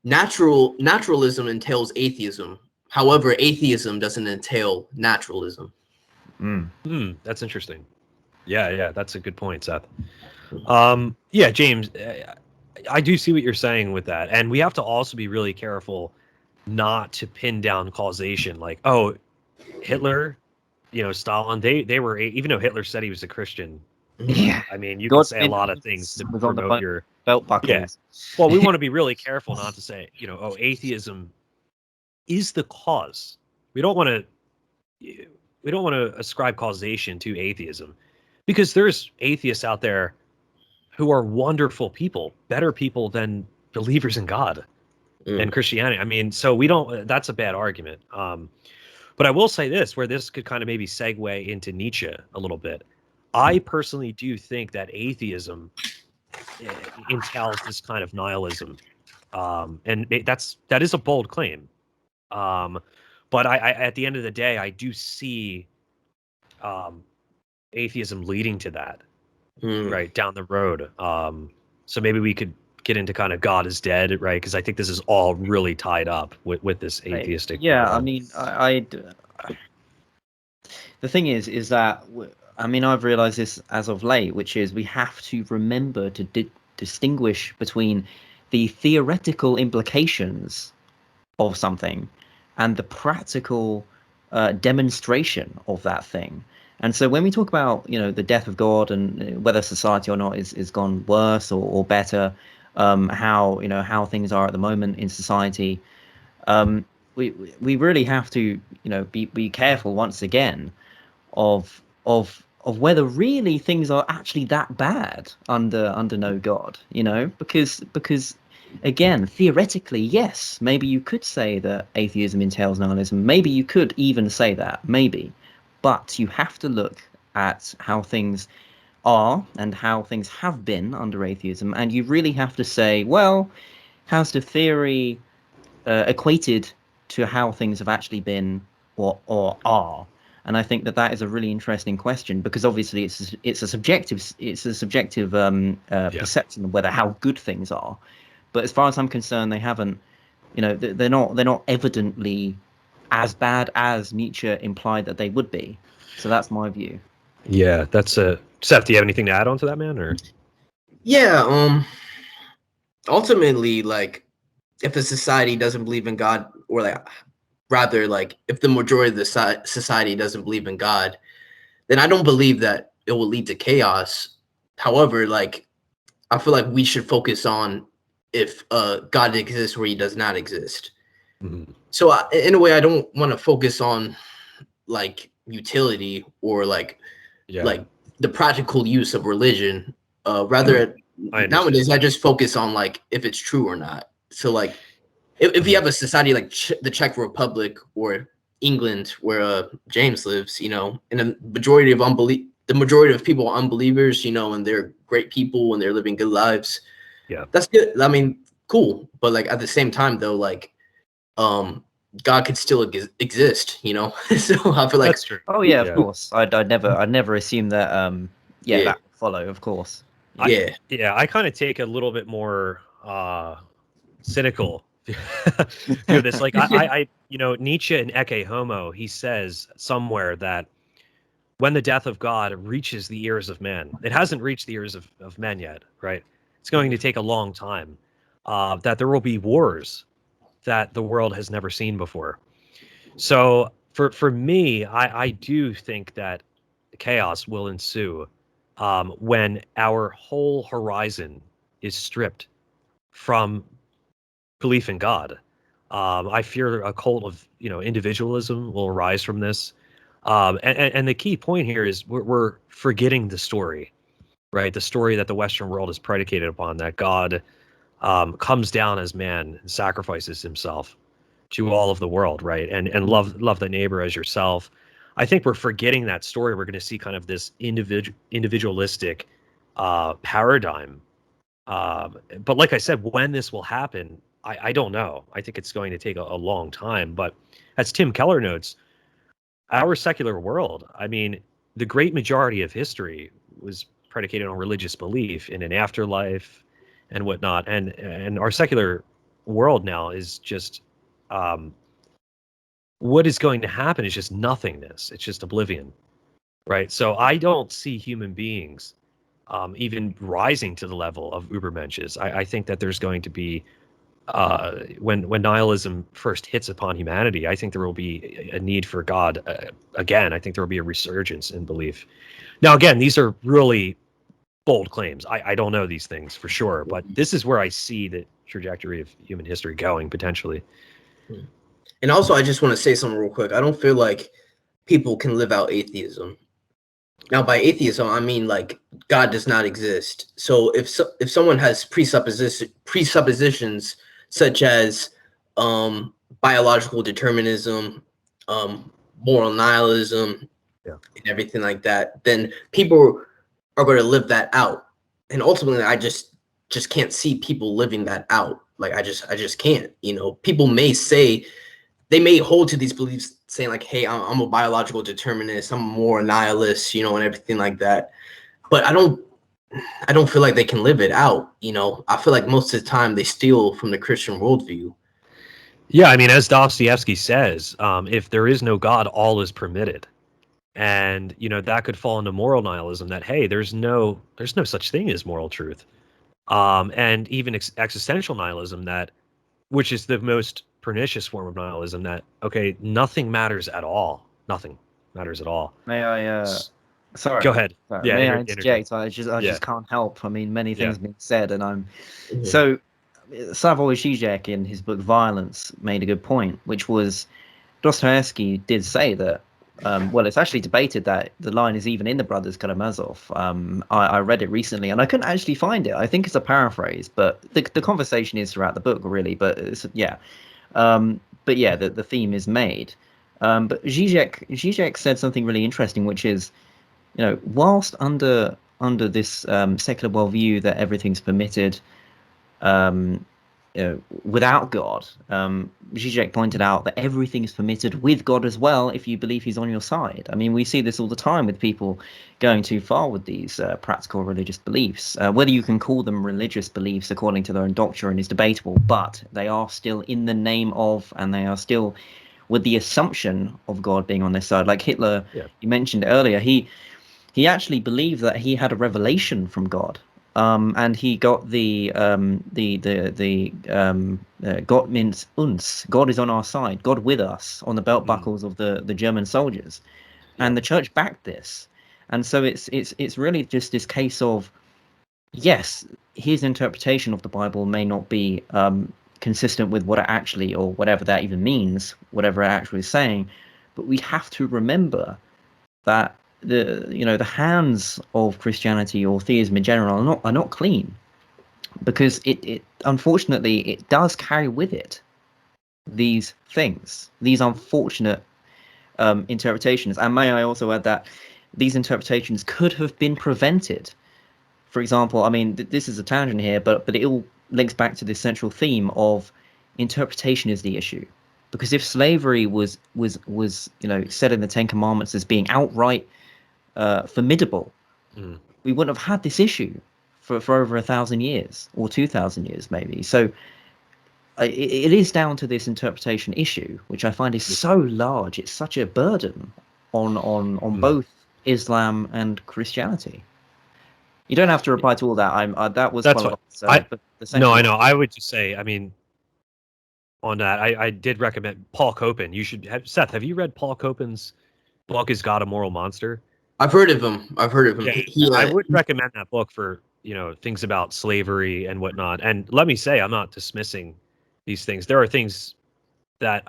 naturalism entails atheism. However, atheism doesn't entail naturalism. That's interesting. Yeah, that's a good point, Seth. Yeah, James, I do see what you're saying with that, and we have to also be really careful not to pin down causation. Like, oh, Hitler, Stalin, they were even though Hitler said he was a Christian. Yeah. I mean, you can God say a lot of things to was on the promote your belt yeah. buckles. Well, we want to be really careful not to say, oh, atheism is the cause. We don't want to ascribe causation to atheism, because there's atheists out there who are wonderful people, better people than believers in God and Christianity. I mean, so we don't. That's a bad argument. But I will say this, where this could kind of maybe segue into Nietzsche a little bit. I personally do think that atheism entails this kind of nihilism, and that is a bold claim. But I at the end of the day, I do see atheism leading to that right down the road. So maybe we could get into kind of God is dead, right? Because I think this is all really tied up with this atheistic. Yeah, I mean, the thing is that I mean, I've realized this as of late, which is we have to remember to distinguish between the theoretical implications of something and the practical demonstration of that thing. And so when we talk about, the death of God and whether society or not is gone worse or better, how things are at the moment in society, we really have to, be careful once again of whether really things are actually that bad under no God, because again, theoretically, yes, maybe you could say that atheism entails nihilism. Maybe you could even say that, maybe. But you have to look at how things are and how things have been under atheism. And you really have to say, well, how's the theory equated to how things have actually been or are? And I think that is a really interesting question, because obviously it's a subjective perception of whether how good things are. But as far as I'm concerned, they haven't, they're not evidently as bad as Nietzsche implied that they would be. So that's my view. Yeah, that's Seth, do you have anything to add on to that, man? Or Yeah, ultimately, like, if a society doesn't believe in God, or like rather, like, if the majority of the society doesn't believe in God, then I don't believe that it will lead to chaos. However, like, I feel like we should focus on if God exists or he does not exist. So in a way, I don't want to focus on like utility or like the practical use of religion. Rather, nowadays I just focus on like if it's true or not. So like if you have a society like the Czech Republic or England, where James lives, and the majority of people are unbelievers, and they're great people and they're living good lives. Yeah, that's good. I mean, cool. But like at the same time, though, like God could still exist, So I feel like that's true. Oh yeah, of course. I'd never assume that. That would follow, of course. I kind of take a little bit more cynical view of this. Like I Nietzsche in Ecce Homo, he says somewhere that when the death of God reaches the ears of men, it hasn't reached the ears of men yet, right? It's going to take a long time. That there will be wars that the world has never seen before. So for me, I do think that chaos will ensue when our whole horizon is stripped from belief in God. I fear a cult of individualism will arise from this. And the key point here is we're forgetting the story, right? The story that the Western world is predicated upon, that God comes down as man and sacrifices himself to all of the world, right? And love the neighbor as yourself. I think we're forgetting that story. We're going to see kind of this individualistic paradigm. But like I said, when this will happen, I don't know. I think it's going to take a long time. But as Tim Keller notes, our secular world, I mean, the great majority of history was predicated on religious belief in an afterlife and whatnot. And our secular world now is just what is going to happen is just nothingness. It's just oblivion, right? So I don't see human beings even rising to the level of Ubermensches. I think that there's going to be when nihilism first hits upon humanity, I think there will be a need for God again. I think there will be a resurgence in belief. Now, again, these are really bold claims. I don't know these things for sure, but this is where I see the trajectory of human history going potentially. And also, I just want to say something real quick. I don't feel like people can live out atheism. Now, by atheism, I mean like God does not exist. So if someone has presuppositions such as biological determinism, moral nihilism, Yeah. and everything like that, then people are going to live that out. And ultimately, I just can't see people living that out. Like I just can't. You know, people may say, they may hold to these beliefs saying like, hey, I'm a biological determinist, I'm more nihilist, you know, and everything like that. But I don't feel like they can live it out. You know, I feel like most of the time they steal from the Christian worldview. Yeah, I mean, as Dostoevsky says, if there is no God, all is permitted. And, you know, that could fall into moral nihilism that, hey, there's no such thing as moral truth. And even existential nihilism that, which is the most pernicious form of nihilism that, okay, nothing matters at all. Nothing matters at all. May I? Sorry. Go ahead. Sorry, Yeah, may I interject? I just can't help. I mean, many things have been said, and I'm so. Slavoj Žižek in his book Violence made a good point, which was Dostoevsky did say that. Well, it's actually debated that the line is even in the Brothers Karamazov. I read it recently, and I couldn't actually find it. I think it's a paraphrase, but the conversation is throughout the book, really. But the theme is made. But Žižek said something really interesting, which is, you know, whilst under this secular worldview that everything's permitted, without God, Žižek pointed out that everything is permitted with God as well if you believe he's on your side. I mean, we see this all the time with people going too far with these practical religious beliefs. Whether you can call them religious beliefs according to their own doctrine is debatable, but they are still in the name of, and they are still with the assumption of God being on their side. Like Hitler, you mentioned earlier, he actually believed that he had a revelation from God. And he got Gott means uns. God is on our side. God with us on the belt buckles of the German soldiers, and the church backed this. And so it's really just this case of, yes, his interpretation of the Bible may not be consistent with what it actually, or whatever that even means, whatever it actually is saying, but we have to remember that the hands of Christianity or theism in general are not clean, because it unfortunately it does carry with it these things, these unfortunate interpretations. And may I also add that these interpretations could have been prevented. For example, I mean, this is a tangent here, but it all links back to this central theme of interpretation is the issue. Because if slavery was said in the Ten Commandments as being outright formidable, we wouldn't have had this issue for over 1,000 years or 2,000 years maybe. So it is down to this interpretation issue, which I find is so large. It's such a burden on both Islam and Christianity. You don't have to reply to all that. That was quite a lot. So, no, I know. I would just say, I mean, on that, I did recommend Paul Copan. You should have, Seth, have you read Paul Copan's book, Is God a Moral Monster? I've heard of him. Yeah, I would recommend that book for, you know, things about slavery and whatnot. And let me say, I'm not dismissing these things. There are things that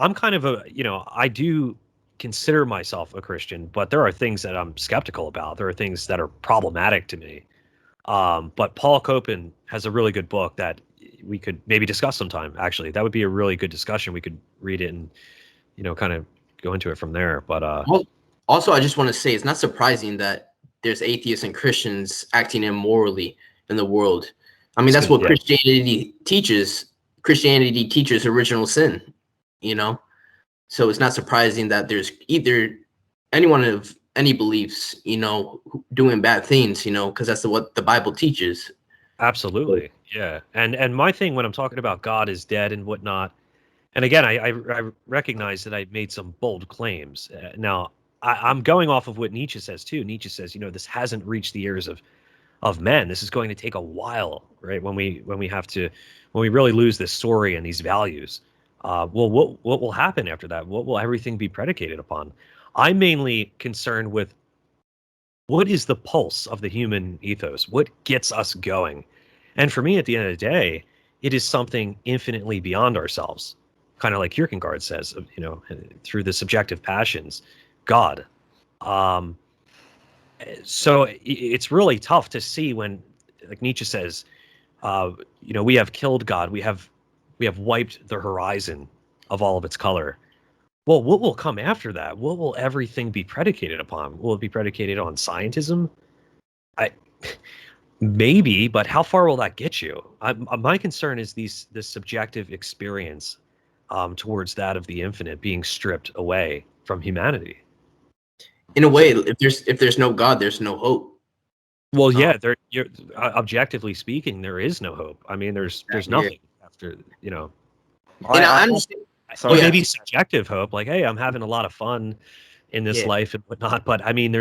I'm kind of a, you know, I do consider myself a Christian, but there are things that I'm skeptical about. There are things that are problematic to me. But Paul Copan has a really good book that we could maybe discuss sometime. Actually, that would be a really good discussion. We could read it and, you know, kind of go into it from there. But also, I just want to say it's not surprising that there's atheists and Christians acting immorally in the world. I mean, that's what Christianity teaches. Christianity teaches original sin, you know? So it's not surprising that there's either anyone of any beliefs, doing bad things, because that's what the Bible teaches. Absolutely. Yeah. And my thing when I'm talking about God is dead and whatnot, and again, I recognize that I made some bold claims. Now, I'm going off of what Nietzsche says too. Nietzsche says, this hasn't reached the ears of men. This is going to take a while, right? When we really lose this story and these values. Well, what will happen after that? What will everything be predicated upon? I'm mainly concerned with what is the pulse of the human ethos? What gets us going? And for me, at the end of the day, it is something infinitely beyond ourselves, kind of like Kierkegaard says, through the subjective passions, God. So it's really tough to see when, like Nietzsche says, we have killed God. We have wiped the horizon of all of its color. Well, what will come after that? What will everything be predicated upon? Will it be predicated on scientism? Maybe, but how far will that get you? My concern is this subjective experience towards that of the infinite being stripped away from humanity. In a way, if there's no God, there's no hope. Well, yeah, objectively speaking, there is no hope. I mean, there's nothing after, And I understand. Or maybe subjective hope, like, hey, I'm having a lot of fun in this life and whatnot. But I mean,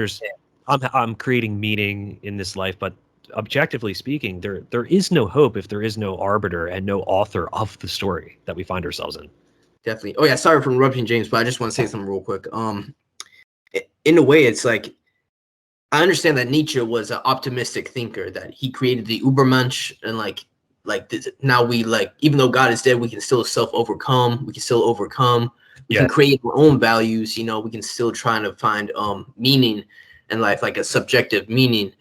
I'm creating meaning in this life. But objectively speaking, there is no hope if there is no arbiter and no author of the story that we find ourselves in. Definitely. Oh yeah, sorry for interrupting, James, but I just want to say something real quick. In a way, it's like I understand that Nietzsche was an optimistic thinker, that he created the Übermensch, and like this, now we even though God is dead, we can still overcome. We can create our own values. We can still try to find meaning in life, like a subjective meaning.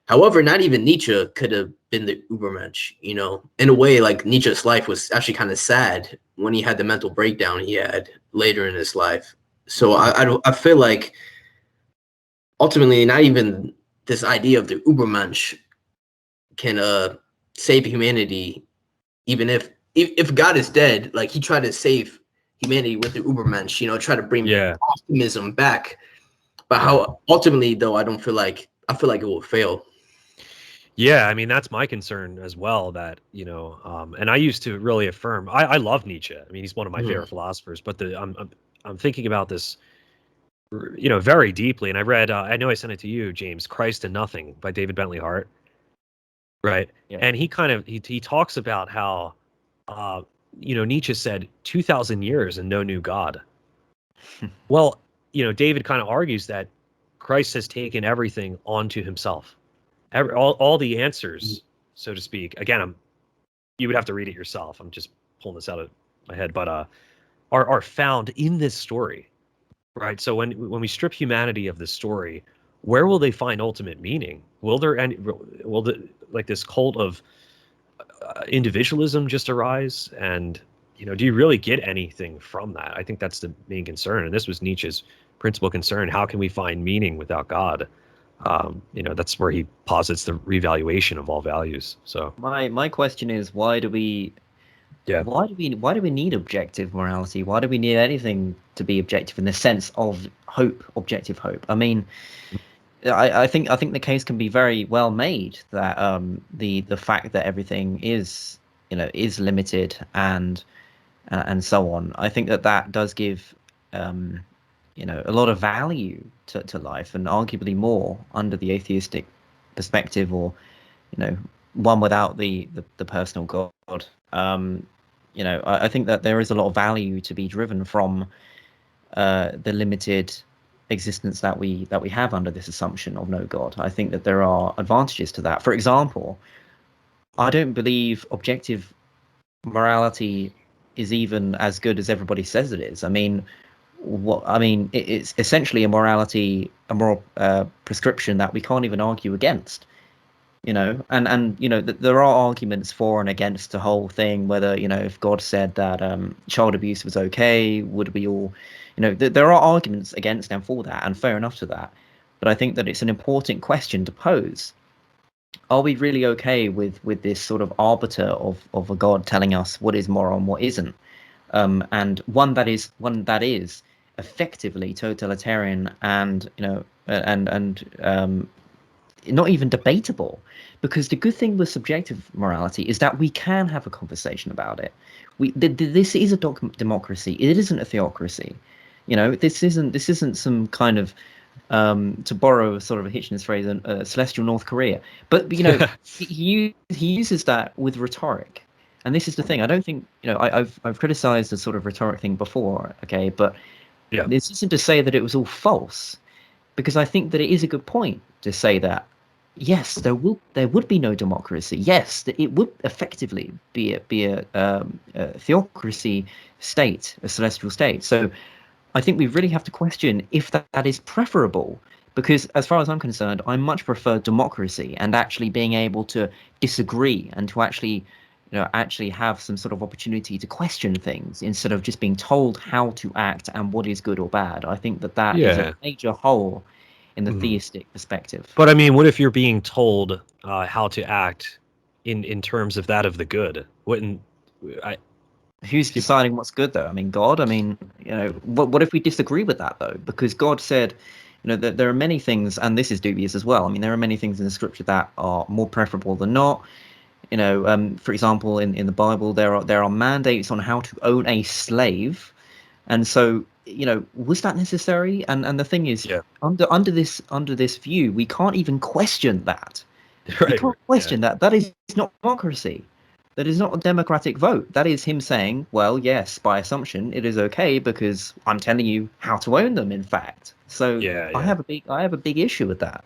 However, not even Nietzsche could have been the Übermensch. In a way, like Nietzsche's life was actually kind of sad when he had the mental breakdown he had later in his life. So I feel like ultimately, not even this idea of the Übermensch can save humanity, even if God is dead. Like he tried to save humanity with the Übermensch, try to bring optimism back. But how ultimately, though, I feel like it will fail. Yeah, I mean, that's my concern as well, that, and I used to really affirm, I love Nietzsche. I mean, he's one of my favorite philosophers, but I'm thinking about this, very deeply. And I read, I know I sent it to you, James, Christ and Nothing by David Bentley Hart. Right. Yeah. And he kind of, he talks about how, Nietzsche said 2000 years and no new God. Well, David kind of argues that Christ has taken everything onto himself. All the answers, so to speak. Again, you would have to read it yourself. I'm just pulling this out of my head, but are found in this story, right? So when we strip humanity of this story, where will they find ultimate meaning? Will this cult of individualism just arise? And do you really get anything from that? I think that's the main concern, and this was Nietzsche's principal concern. How can we find meaning without God? That's where he posits the revaluation of all values. So my question is, why do we need objective morality? Why do we need anything to be objective in the sense of hope, objective hope? I mean, I think the case can be very well made that the fact that everything is limited and so on. I think that does give a lot of value to life, and arguably more under the atheistic perspective, or one without the personal God. I think that there is a lot of value to be driven from the limited existence that we have under this assumption of no God. I think that there are advantages to that. For example, I don't believe objective morality is even as good as everybody says it is. I mean, it's essentially a moral prescription that we can't even argue against. And there are arguments for and against the whole thing, whether if God said that child abuse was okay, would we all, there are arguments against and for that, and fair enough to that. But I think that it's an important question to pose. Are we really okay with this sort of arbiter of a God telling us what is moral and what isn't? And one that is effectively totalitarian and not even debatable, because the good thing with subjective morality is that we can have a conversation about it. This is a democracy. It isn't a theocracy. This isn't some kind of, to borrow sort of a Hitchens phrase, celestial North Korea. But he uses that with rhetoric, and this is the thing. I don't think I've criticized the sort of rhetoric thing before, okay, but this isn't to say that it was all false, because I think that it is a good point to say that yes, there would be no democracy. Yes, that it would effectively be a theocracy state, a celestial state. So I think we really have to question if that is preferable, because as far as I'm concerned, I much prefer democracy and actually being able to disagree and to actually have some sort of opportunity to question things instead of just being told how to act and what is good or bad. I think that is a major hole in the theistic perspective. But I mean, what if you're being told how to act in terms of that of the good? Who's deciding what's good, though? I mean, God. I mean, what if we disagree with that, though? Because God said, that there are many things, and this is dubious as well. I mean, there are many things in the scripture that are more preferable than not. For example, in the Bible, there are mandates on how to own a slave, and so was that necessary? And the thing is, under this view, we can't even question that. We can't question that. That is not democracy. That is not a democratic vote. That is him saying, well, yes, by assumption, it is okay because I'm telling you how to own them. In fact, so I have a big issue with that.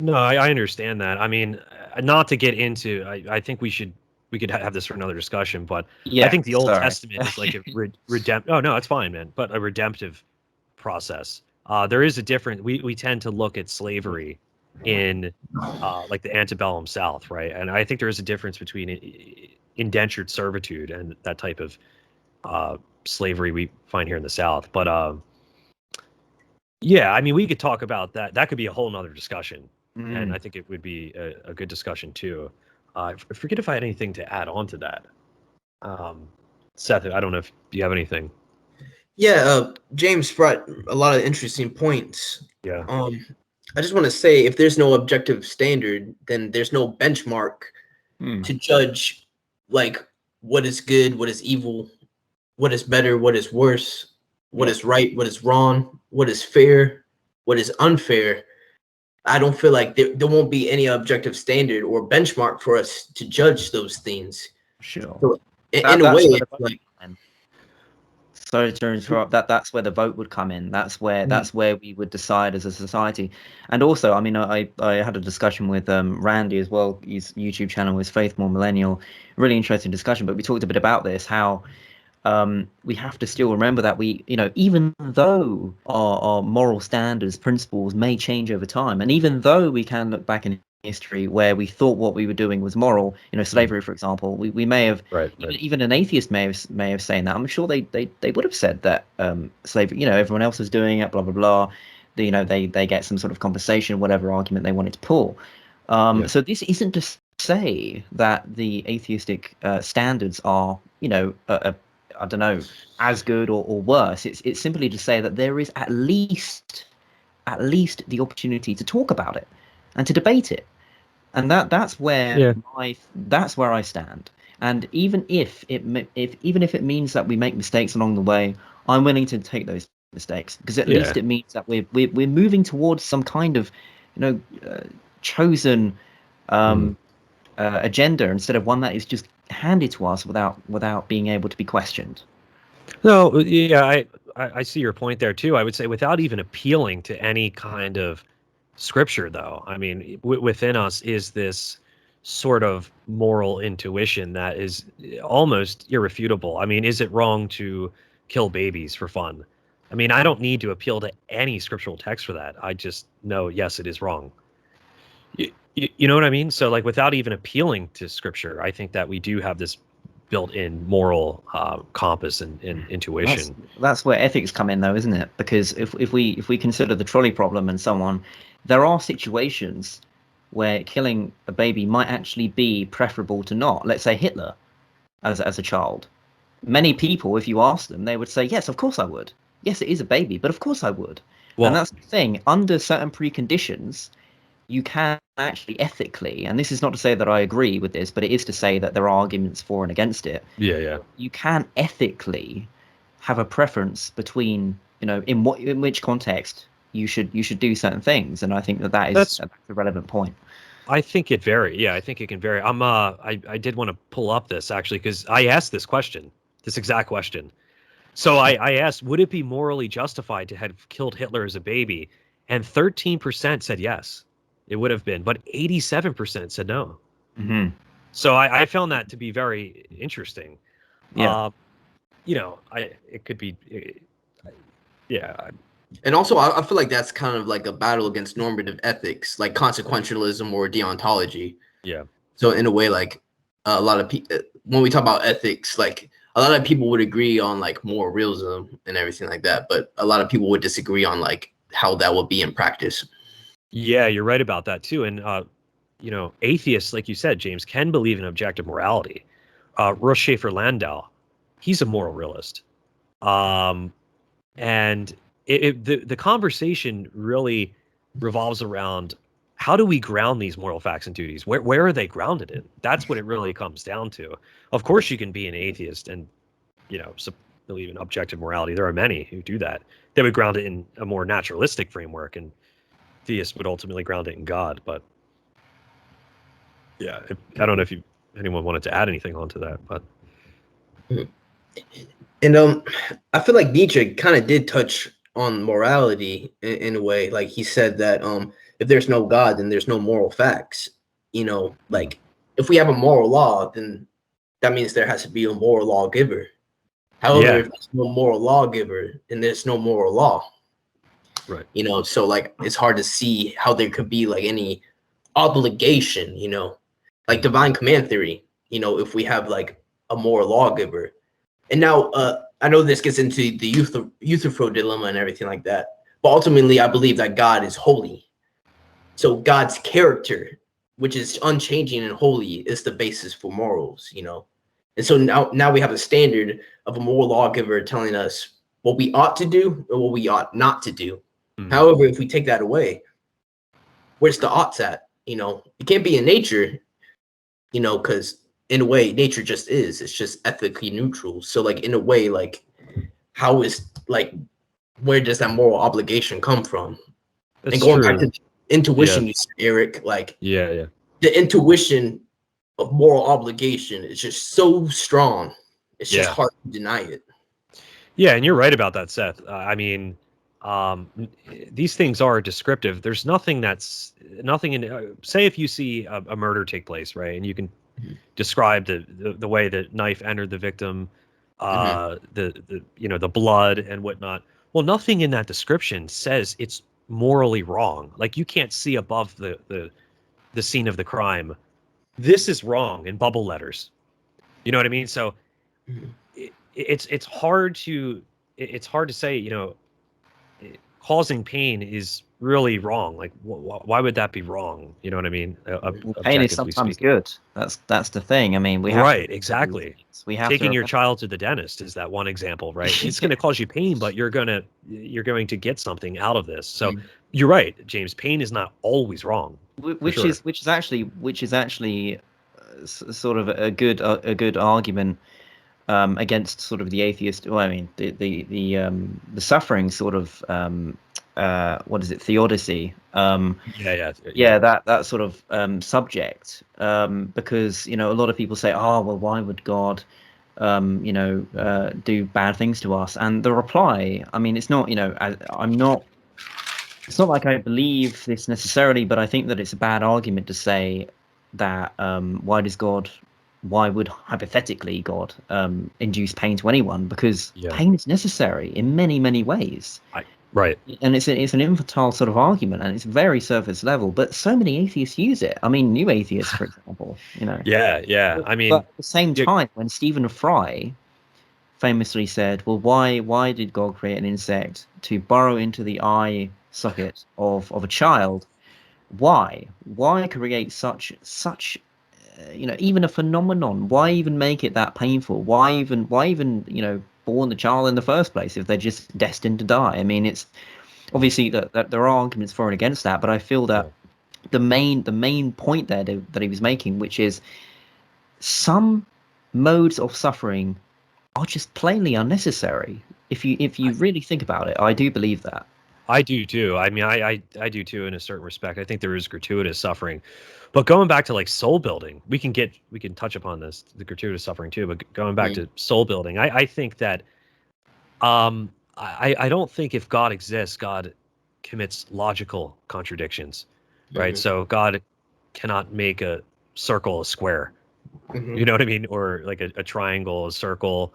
No, I understand that. I mean, not to get into, I think we could have this for another discussion, but I think the Old Testament is like a redemptive. Oh no, it's fine, man. But a redemptive process. There is a different. We tend to look at slavery in like the antebellum South, right? And I think there is a difference between indentured servitude and that type of slavery we find here in the South. But yeah, I mean, we could talk about that. That could be a whole nother discussion. And I think it would be a good discussion too. I forget if I had anything to add on to that. Seth, I don't know if you have anything. Yeah, James brought a lot of interesting points. Yeah. I just want to say, if there's no objective standard, then there's no benchmark to judge, like, what is good, what is evil, what is better, what is worse, what is right, what is wrong, what is fair, what is unfair. I don't feel like there won't be any objective standard or benchmark for us to judge those things. Sure. So in a way, it's like, sorry to interrupt. That's where the vote would come in. That's where we would decide as a society. And also, I mean, I had a discussion with Randy as well. His YouTube channel is Faith More Millennial. Really interesting discussion. But we talked a bit about this, how we have to still remember that we, even though our moral standards, principles may change over time, and even though we can look back in history where we thought what we were doing was moral, slavery, for example, we may have, even an atheist may have saying that. I'm sure they would have said that slavery, everyone else was doing it, blah blah blah. They get some sort of compensation, whatever argument they wanted to pull. So this isn't to say that the atheistic standards are, I don't know, as good or worse. It's simply to say that there is at least the opportunity to talk about it and to debate it, and that's where I stand. And even if it means that we make mistakes along the way, I'm willing to take those mistakes, because at least it means that we're moving towards some kind of chosen agenda, instead of one that is just handed to us without being able to be questioned. No, yeah, I see your point there too. I would say without even appealing to any kind of scripture, though. I mean, within us is this sort of moral intuition that is almost irrefutable. I mean, is it wrong to kill babies for fun? I mean, I don't need to appeal to any scriptural text for that. I just know, yes, it is wrong. You know what I mean? So, like, without even appealing to scripture, I think that we do have this built-in moral compass and intuition. That's where ethics come in, though, isn't it? Because if we consider the trolley problem and so on, there are situations where killing a baby might actually be preferable to not. Let's say Hitler, as a child. Many people, if you ask them, they would say, yes, of course I would. Yes, it is a baby, but of course I would. Well, And that's the thing. Under certain preconditions, you can actually ethically, and this is not to say that I agree with this, but it is to say that there are arguments for and against it. yeah. You can ethically have a preference between, in which context you should do certain things, and I think that is That's a relevant point. I think it vary. Yeah, I think it can vary. I did want to pull up this actually because I asked this question, this exact question. So I asked, would it be morally justified to have killed Hitler as a baby? And 13% said yes, it would have been, but 87% said no. Mm-hmm. So I found that to be very interesting. Yeah. It could be, yeah. And also, I feel like that's kind of like a battle against normative ethics, like consequentialism or deontology. Yeah. So in a way, like a lot of people, when we talk about ethics, like a lot of people would agree on like moral realism and everything like that, but a lot of people would disagree on like how that would be in practice. Yeah, you're right about that too. And atheists, like you said, James, can believe in objective morality. Russ Schaefer Landau, he's a moral realist. And the conversation really revolves around how do we ground these moral facts and duties? Where are they grounded in? That's what it really comes down to. Of course, you can be an atheist and believe in objective morality. There are many who do that. They would ground it in a more naturalistic framework, and theists would ultimately ground it in God. But yeah, I don't know if anyone wanted to add anything onto that, but. And I feel like Nietzsche kind of did touch on morality in a way. Like he said that if there's no God, then there's no moral facts. Like if we have a moral law, then that means there has to be a moral lawgiver. However, if there's no moral lawgiver, then there's no moral law. Right. So like it's hard to see how there could be like any obligation, like divine command theory, if we have like a moral lawgiver. And now I know this gets into the Euthyphro dilemma and everything like that. But ultimately, I believe that God is holy. So God's character, which is unchanging and holy, is the basis for morals, And so now we have a standard of a moral lawgiver telling us what we ought to do or what we ought not to do. Mm-hmm. However, if we take that away, where's the oughts at? It can't be in nature, because in a way, nature just is. It's just ethically neutral. So, like, in a way, like, how is, like, where does that moral obligation come from? That's and going true. back to intuition, you said, Eric, like, yeah, the intuition of moral obligation is just so strong. It's just hard to deny it. Yeah, and you're right about that, Seth. These things are descriptive. There's nothing in, say if you see a murder take place, right, and you can describe the way the knife entered the victim, the blood and whatnot. Well, nothing in that description says it's morally wrong. Like you can't see above the scene of the crime. This is wrong in bubble letters. You know what I mean? So it's hard to say. Causing pain is really wrong. Like, why would that be wrong? You know what I mean? Pain is sometimes good. That's the thing. I mean, we have exactly. We have taking your child to the dentist is that one example, right? It's going to cause you pain, but you're going to get something out of this. So you're right, James. Pain is not always wrong. Which is actually sort of a good argument against sort of the atheist. Well, I mean the suffering sort of what is it, theodicy? That sort of subject, because a lot of people say, oh well, why would God do bad things to us? And the reply, I mean, it's not it's not like I believe this necessarily, but I think that it's a bad argument to say that why would hypothetically God induce pain to anyone? Because pain is necessary in many, many ways. Right. And it's an infantile sort of argument, and it's very surface level. But so many atheists use it. I mean, new atheists, for example. Yeah. I mean, but at the same time, when Stephen Fry famously said, "Well, why did God create an insect to burrow into the eye socket of a child? Why create such even a phenomenon? Why even make it that painful? Why even born the child in the first place if they're just destined to die? I mean, it's obviously that there are arguments for and against that, but I feel that the main point there that he was making, which is some modes of suffering are just plainly unnecessary. If you really think about it, I do believe that. I do too. I mean, I do too in a certain respect. I think there is gratuitous suffering, but going back to like soul building, we can touch upon the gratuitous suffering too. But going back to soul building, I think that I don't think if God exists, God commits logical contradictions, right? So God cannot make a circle a square. You know what I mean? Or like a triangle, a circle,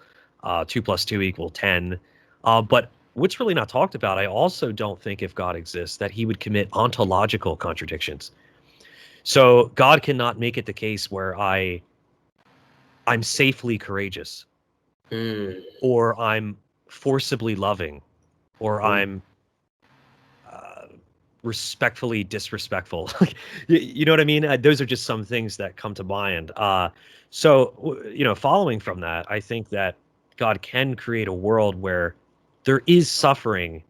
2 + 2 = 10. But what's really not talked about, I also don't think if God exists that he would commit ontological contradictions. So God cannot make it the case where I'm safely courageous, or I'm forcibly loving, or I'm respectfully disrespectful. You know what I mean? Those are just some things that come to mind. So, following from that, I think that God can create a world where there is suffering,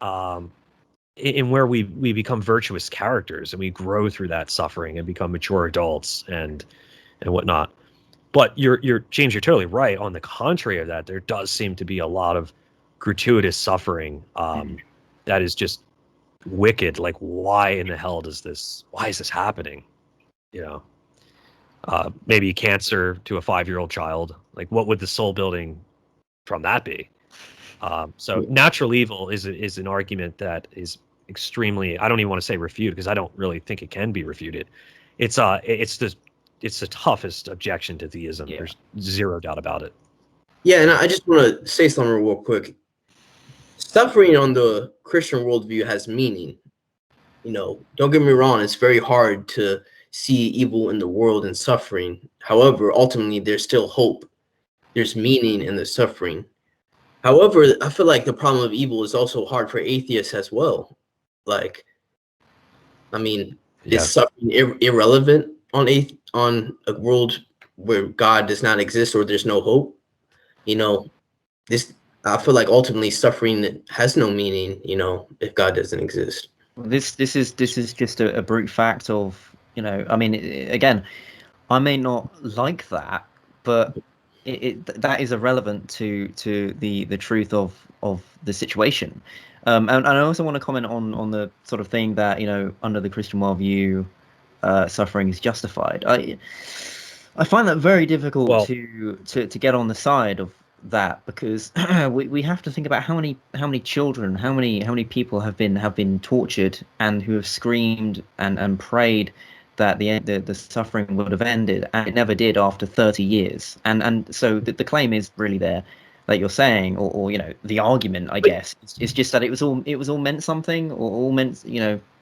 in where we become virtuous characters and we grow through that suffering and become mature adults and whatnot. But James, you're totally right. On the contrary of that, there does seem to be a lot of gratuitous suffering that is just wicked. Like, why in the hell is this happening? Maybe cancer to a 5-year-old child. Like, what would the soul building from that be? So natural evil is an argument that is extremely, I don't even want to say refuted, because I don't really think it can be refuted. It's the toughest objection to theism. Yeah. There's zero doubt about it. Yeah, and I just want to say something real quick. Suffering on the Christian worldview has meaning. Don't get me wrong, it's very hard to see evil in the world and suffering. However, ultimately, there's still hope. There's meaning in the suffering. However, I feel like the problem of evil is also hard for atheists as well. Like, I mean, is suffering irrelevant on a world where God does not exist or there's no hope? I feel like ultimately suffering has no meaning, if God doesn't exist. This is just a brute fact of, I mean, again, I may not like that, but that is irrelevant to the truth of the situation. And I also want to comment on the sort of thing that, under the Christian worldview, suffering is justified. I find that very difficult to get on the side of that, because we have to think about how many children, how many people have been tortured and who have screamed and prayed that the suffering would have ended, and it never did after 30 years. And so the claim is really there, like you're saying, or the argument, I guess, is just that it was all meant something, or all meant,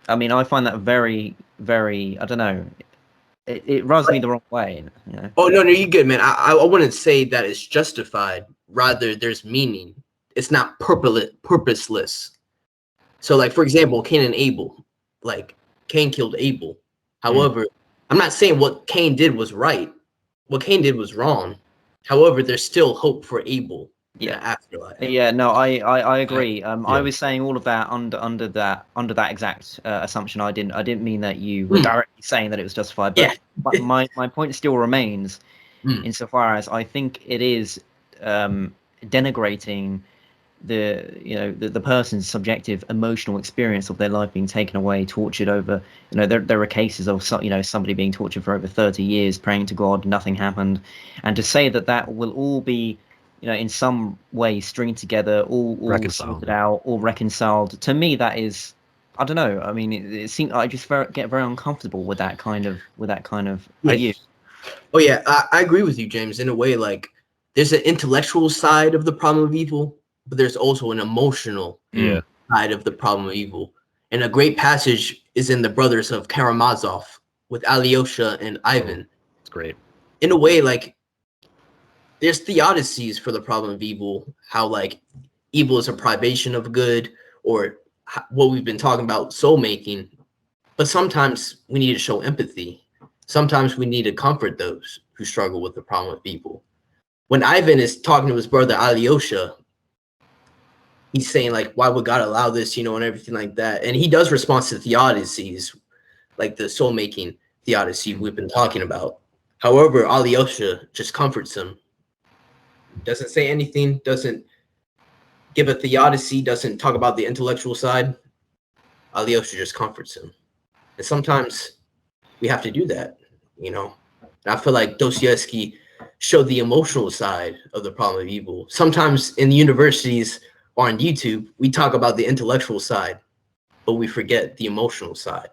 I mean, I find that very, very, I don't know, it rubs me the wrong way. Oh, no, you're good, man. I wouldn't say that it's justified. Rather, there's meaning. It's not purposeless. So, like, for example, Cain and Abel. Like, Cain killed Abel. However, I'm not saying what Cain did was right. What Cain did was wrong. However, there's still hope for Abel in the afterlife. Yeah, no, I agree. I was saying all of that under that exact assumption. I didn't mean that you were directly saying that it was justified. But my point still remains, insofar as I think it is denigrating the person's subjective emotional experience of their life being taken away, tortured over. There are cases of somebody being tortured for over 30 years, praying to God, nothing happened, and to say that will all be, in some way stringed together, all sorted out, all reconciled. To me, that is, I don't know. I mean, it seems I just get very uncomfortable with that kind of view. Oh yeah, I agree with you, James. In a way, like, there's an intellectual side of the problem of evil, but there's also an emotional side of the problem of evil. And a great passage is in The Brothers of Karamazov with Alyosha and Ivan. It's great. In a way, like, there's theodicies for the problem of evil, how, like, evil is a privation of good, or what we've been talking about, soul making. But sometimes we need to show empathy. Sometimes we need to comfort those who struggle with the problem of evil. when Ivan is talking to his brother Alyosha, he's saying like, why would God allow this, and everything like that. And he does respond to theodicies, like the soul making theodicy we've been talking about. However, Alyosha just comforts him. Doesn't say anything, doesn't give a theodicy, doesn't talk about the intellectual side. Alyosha just comforts him. And sometimes we have to do that, And I feel like Dostoevsky showed the emotional side of the problem of evil. Sometimes in the universities or on YouTube, we talk about the intellectual side, but we forget the emotional side.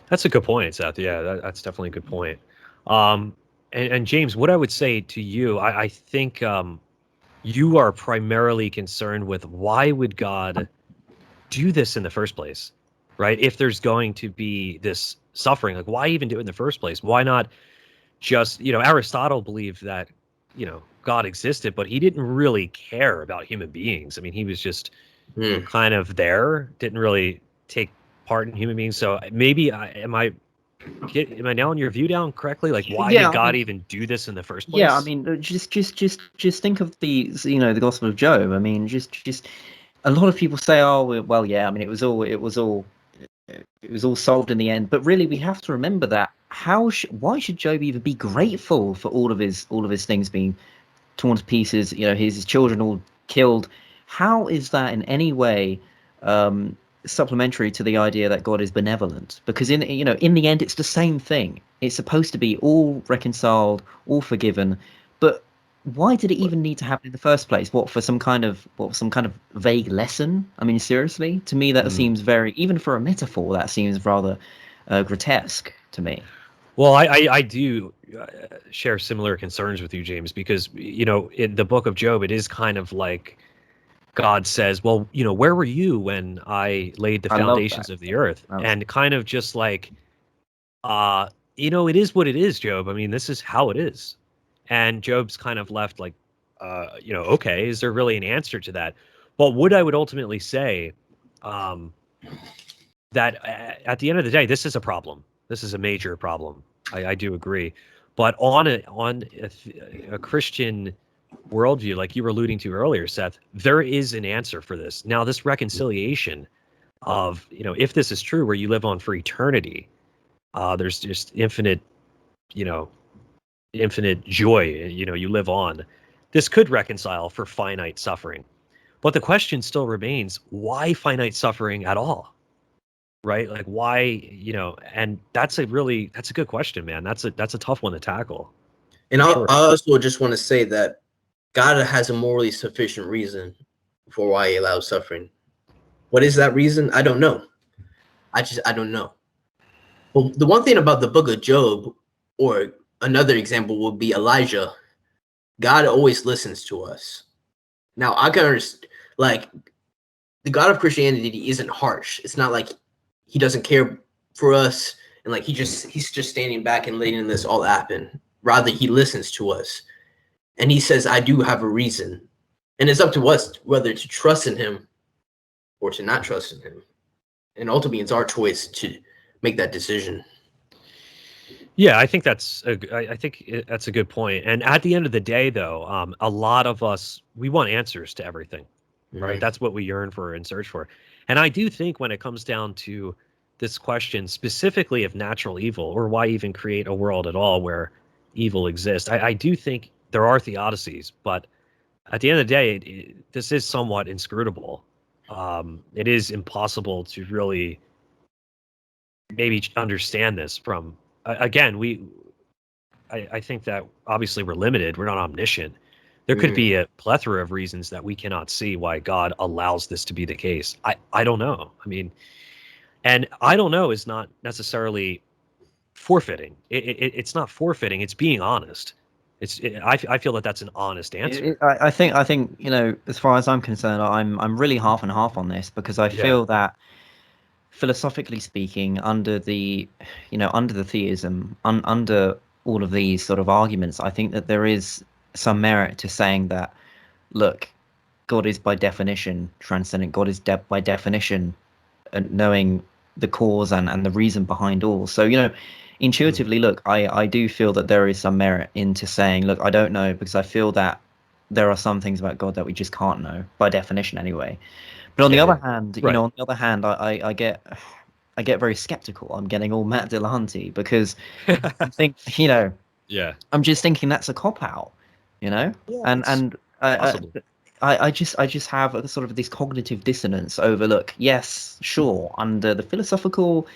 That's a good point, Seth. Yeah, that's definitely a good point. And James, what I would say to you, I think you are primarily concerned with why would God do this in the first place, right? If there's going to be this suffering, like why even do it in the first place? Why not just, Aristotle believed that, God existed, but he didn't really care about human beings. I mean, he was just kind of there, didn't really take part in human beings. So maybe am I nailing your view down correctly? Like, why did God even do this in the first place? Yeah, I mean, just think of the the Gospel of Job. I mean, just a lot of people say, oh, well, yeah. I mean, it was all solved in the end. But really, we have to remember that why should Job even be grateful for all of his things being torn to pieces? His children all killed. How is that in any way supplementary to the idea that God is benevolent? Because in the end, it's the same thing. It's supposed to be all reconciled, all forgiven. But why did it even need to happen in the first place? What, for some kind of vague lesson? I mean, seriously, to me that seems very, even for a metaphor, that seems rather grotesque to me. Well, I do share similar concerns with you, James, because in the book of Job, it is kind of like God says, well, where were you when I laid the foundations of the earth? And kind of just like, it is what it is, Job. I mean, this is how it is. And Job's kind of left like, okay, is there really an answer to that? But what I would ultimately say, that at the end of the day, this is a problem. This is a major problem. I do agree. But on a Christian worldview, like you were alluding to earlier, Seth, there is an answer for this. Now, this reconciliation of, if this is true, where you live on for eternity, there's just infinite joy, you live on. This could reconcile for finite suffering. But the question still remains, why finite suffering at all? Right? Like why, and that's a good question, man. That's a tough one to tackle. And I also just want to say that God has a morally sufficient reason for why he allows suffering. What is that reason? I don't know. I don't know. Well, the one thing about the book of Job, or another example would be Elijah. God always listens to us. Now, I can understand, like, the God of Christianity isn't harsh. It's not like he doesn't care for us and like he's just standing back and letting this all happen. Rather, he listens to us. And he says, I do have a reason. And it's up to us whether to trust in him or to not trust in him. And ultimately, it's our choice to make that decision. Yeah, I think that's a good point. And at the end of the day, though, a lot of us, we want answers to everything, right? That's what we yearn for and search for. And I do think when it comes down to this question specifically of natural evil, or why even create a world at all where evil exists, I do think there are theodicies, but at the end of the day, this is somewhat inscrutable. It is impossible to really maybe understand this from, again, I think that obviously we're limited. We're not omniscient. There could be a plethora of reasons that we cannot see why God allows this to be the case. I don't know. I mean, and I don't know is not necessarily forfeiting. It's not forfeiting. It's being honest. I feel that that's an honest answer. I think as far as I'm concerned, I'm really half and half on this, because I feel that philosophically speaking, under the theism, under all of these sort of arguments, I think that there is some merit to saying that, look, God is by definition transcendent. God is by definition knowing the cause and the reason behind all. So, intuitively, look, I do feel that there is some merit into saying, look, I don't know, because I feel that there are some things about God that we just can't know, by definition anyway. But on the other hand, Right. on the other hand, I get very skeptical. I'm getting all Matt Dillahunty because I think, Yeah. I'm just thinking that's a cop out, Yeah, and possible. I just have a sort of this cognitive dissonance over, look, yes, sure, under the philosophical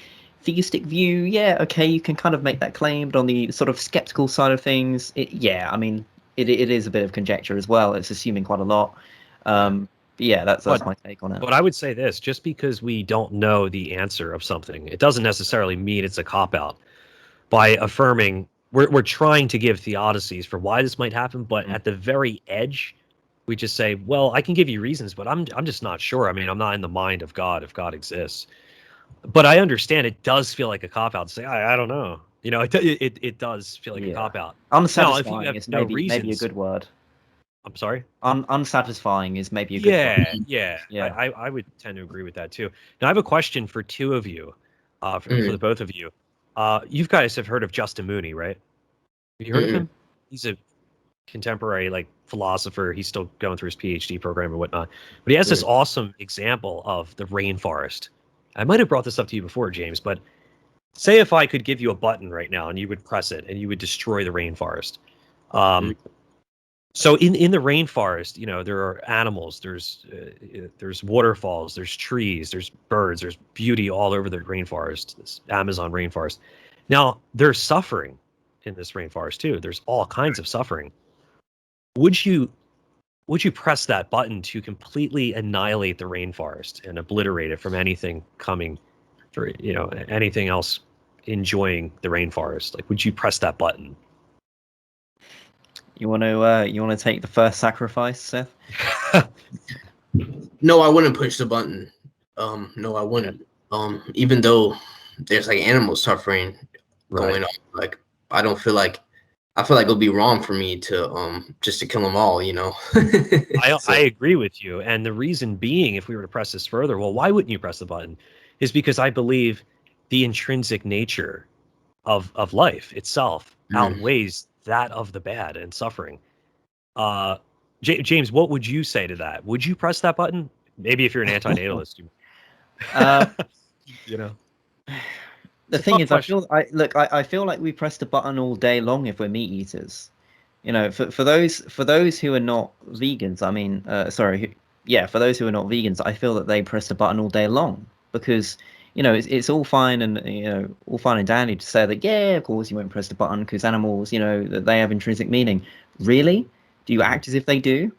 theistic view, yeah, okay, you can kind of make that claim, but on the sort of skeptical side of things, I mean, it is a bit of conjecture as well. It's assuming quite a lot. But yeah, that's my take on it. But I would say this, just because we don't know the answer of something, it doesn't necessarily mean it's a cop-out. By affirming, we're trying to give theodicies for why this might happen, but at the very edge, we just say, well, I can give you reasons, but I'm just not sure. I mean, I'm not in the mind of God if God exists. But I understand it does feel like a cop-out to say, I don't know. It does feel like a cop-out. Now, if you Unsatisfying have is no maybe a reasons, good word. I'm sorry? Unsatisfying is maybe a good word. Yeah. Yeah. I would tend to agree with that too. Now I have a question for two of you, for the both of you. You guys have heard of Justin Mooney, right? Have you heard of him? He's a contemporary philosopher. He's still going through his PhD program and whatnot. But he has this awesome example of the rainforest. I might have brought this up to you before, James, but say if I could give you a button right now and you would press it and you would destroy the rainforest. So in the rainforest, there are animals, there's waterfalls, there's trees, there's birds, there's beauty all over the rainforest, this Amazon rainforest. Now, there's suffering in this rainforest too. There's all kinds of suffering. Would you press that button to completely annihilate the rainforest and obliterate it from anything coming for, anything else enjoying the rainforest? Like, would you press that button? You want to take the first sacrifice, Seth? No, I wouldn't push the button. No, I wouldn't. Even though there's animal suffering going on, I don't feel like I feel like it'll be wrong for me to just to kill them all, I agree with you. And the reason being, if we were to press this further, well, why wouldn't you press the button? Is because I believe the intrinsic nature of life itself outweighs that of the bad and suffering. James, what would you say to that? Would you press that button? Maybe if you're an antinatalist. The thing is, I feel like we press the button all day long if we're meat eaters. For those who are not vegans, I mean, for those who are not vegans, I feel that they press the button all day long because it's all fine and all fine and dandy to say that, yeah, of course you won't press the button because animals, that they have intrinsic meaning. Really? Do you act as if they do?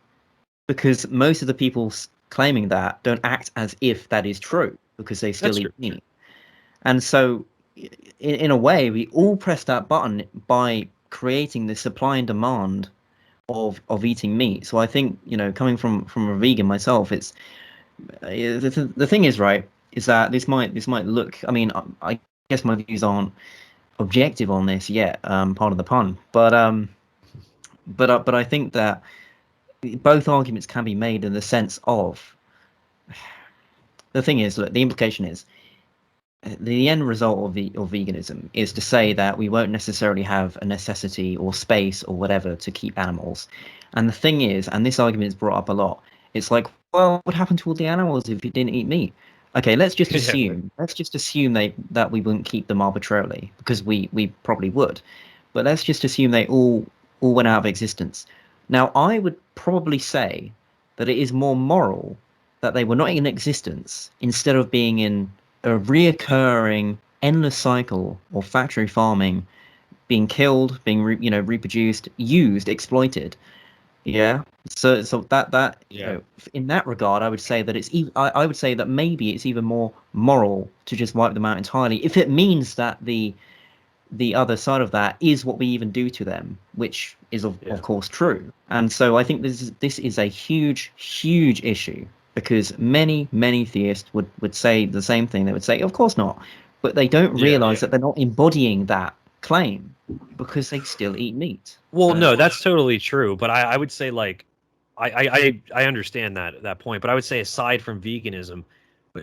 Because most of the people claiming that don't act as if that is true because they still eat meat. And so, in a way, we all press that button by creating the supply and demand of eating meat. So I think, coming from a vegan myself, it's the thing is, right, is that this might look, I mean, I guess my views aren't objective on this yet, part of the pun, but I think that both arguments can be made in the sense of, the thing is, look, the implication is, the end result of veganism is to say that we won't necessarily have a necessity or space or whatever to keep animals. And the thing is, and this argument is brought up a lot, it's like, well, what happened to all the animals if you didn't eat meat? Okay, let's just assume that we wouldn't keep them arbitrarily, because we probably would. But let's just assume they all went out of existence. Now, I would probably say that it is more moral that they were not in existence instead of being in a reoccurring endless cycle of factory farming, being killed, being reproduced, used, exploited. Yeah. So that in that regard, I would say that I would say that maybe it's even more moral to just wipe them out entirely, if it means that the other side of that is what we even do to them, which is of course true. And so I think this is a huge issue, because many theists would say the same thing. They would say, of course not, but they don't realize that they're not embodying that claim because they still eat meat. Well, no, that's totally true. But I would say, I understand that point. But I would say, aside from veganism,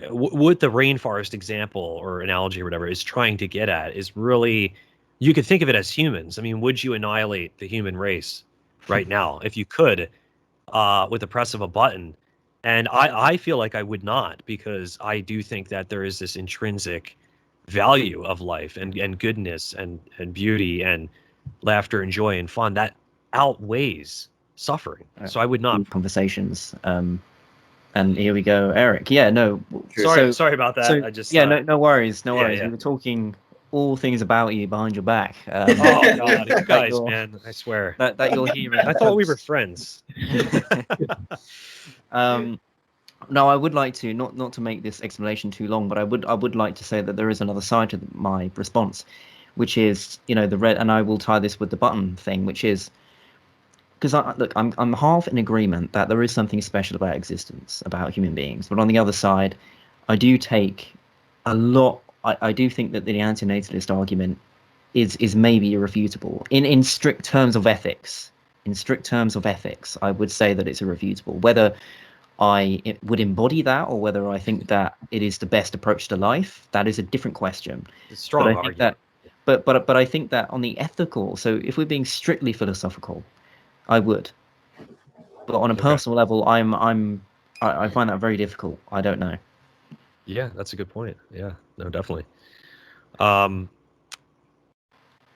what the rainforest example or analogy or whatever is trying to get at is really you could think of it as humans. I mean, would you annihilate the human race right now if you could, with the press of a button? And I feel like I would not, because I do think that there is this intrinsic value of life and goodness and beauty and laughter and joy and fun that outweighs suffering. So I would not. Conversations. And here we go, Eric. Yeah, no. Sorry about that. I just yeah, no worries, no yeah, worries. yeah. We were talking all things about you behind your back. Oh God, you guys, man, I swear that you're hearing. I thought we were friends. No, I would like to not to make this explanation too long, but I would like to say that there is another side to my response, which is, you know, the red, and I will tie this with the button thing, which is because I'm half in agreement that there is something special about existence, about human beings, but on the other side, I do take a lot. I do think that the anti-natalist argument is maybe irrefutable in strict terms of ethics. In strict terms of ethics, I would say that it's irrefutable. Whether it would embody that, or whether I think that it is the best approach to life, that is a different question. It's a strong argument. But I think that on the ethical, so if we're being strictly philosophical, I would. But on a personal level, I find that very difficult. I don't know. Yeah, that's a good point. Yeah, no, definitely.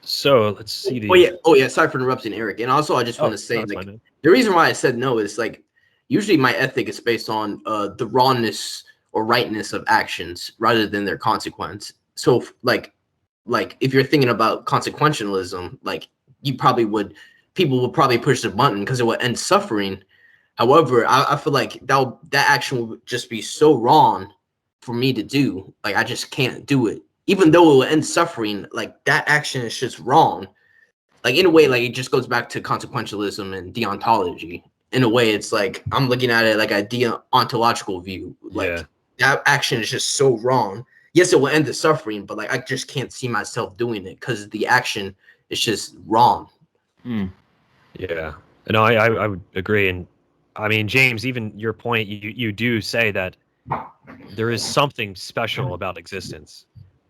So let's see. Oh yeah. Sorry for interrupting, Eric. And also, I just want to say, like, the reason why I said no is, like, usually my ethic is based on the rawness or rightness of actions rather than their consequence. So, like if you're thinking about consequentialism, like, people would probably push the button because it would end suffering. However, I feel like that action would just be so wrong for me to do. Like, I just can't do it. Even though it will end suffering, like, that action is just wrong. Like, in a way, like, it just goes back to consequentialism and deontology. In a way, it's like I'm looking at it like a deontological view. Like, that action is just so wrong. Yes, it will end the suffering, but, like, I just can't see myself doing it because the action is just wrong. Yeah, no, I would agree. And I mean, James, even your point, you do say that there is something special about existence.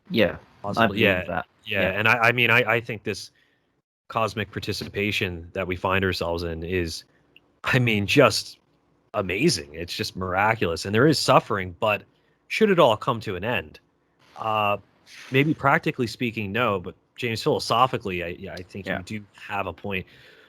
Yeah, possibly. That. Yeah. And I mean, I think this cosmic participation that we find ourselves in is, I mean, just amazing. It's just miraculous. And there is suffering, but should it all come to an end? Maybe practically speaking, no, but James, philosophically, I think you do have a point.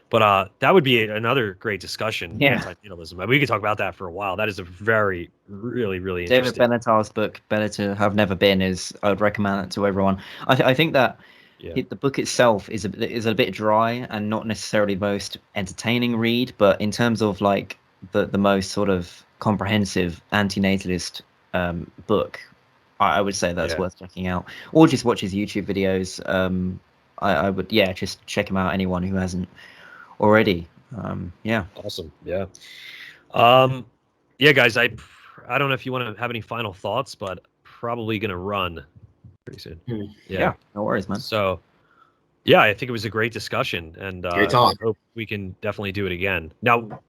But that would be another great discussion. Anti-natalism. We could talk about that for a while. That is a really interesting. David Benatar's book, Better to Have Never Been, I would recommend it to everyone. I think that the book itself is a bit dry and not necessarily the most entertaining read, but in terms of, like, the most sort of comprehensive anti-natalist book, I would say that's worth checking out, or just watch his YouTube videos. I would just check him out, anyone who hasn't already. Awesome. Yeah. Guys, I don't know if you want to have any final thoughts, but probably gonna run pretty soon. Yeah, no worries, man. So I think it was a great discussion, and I hope we can definitely do it again. Now,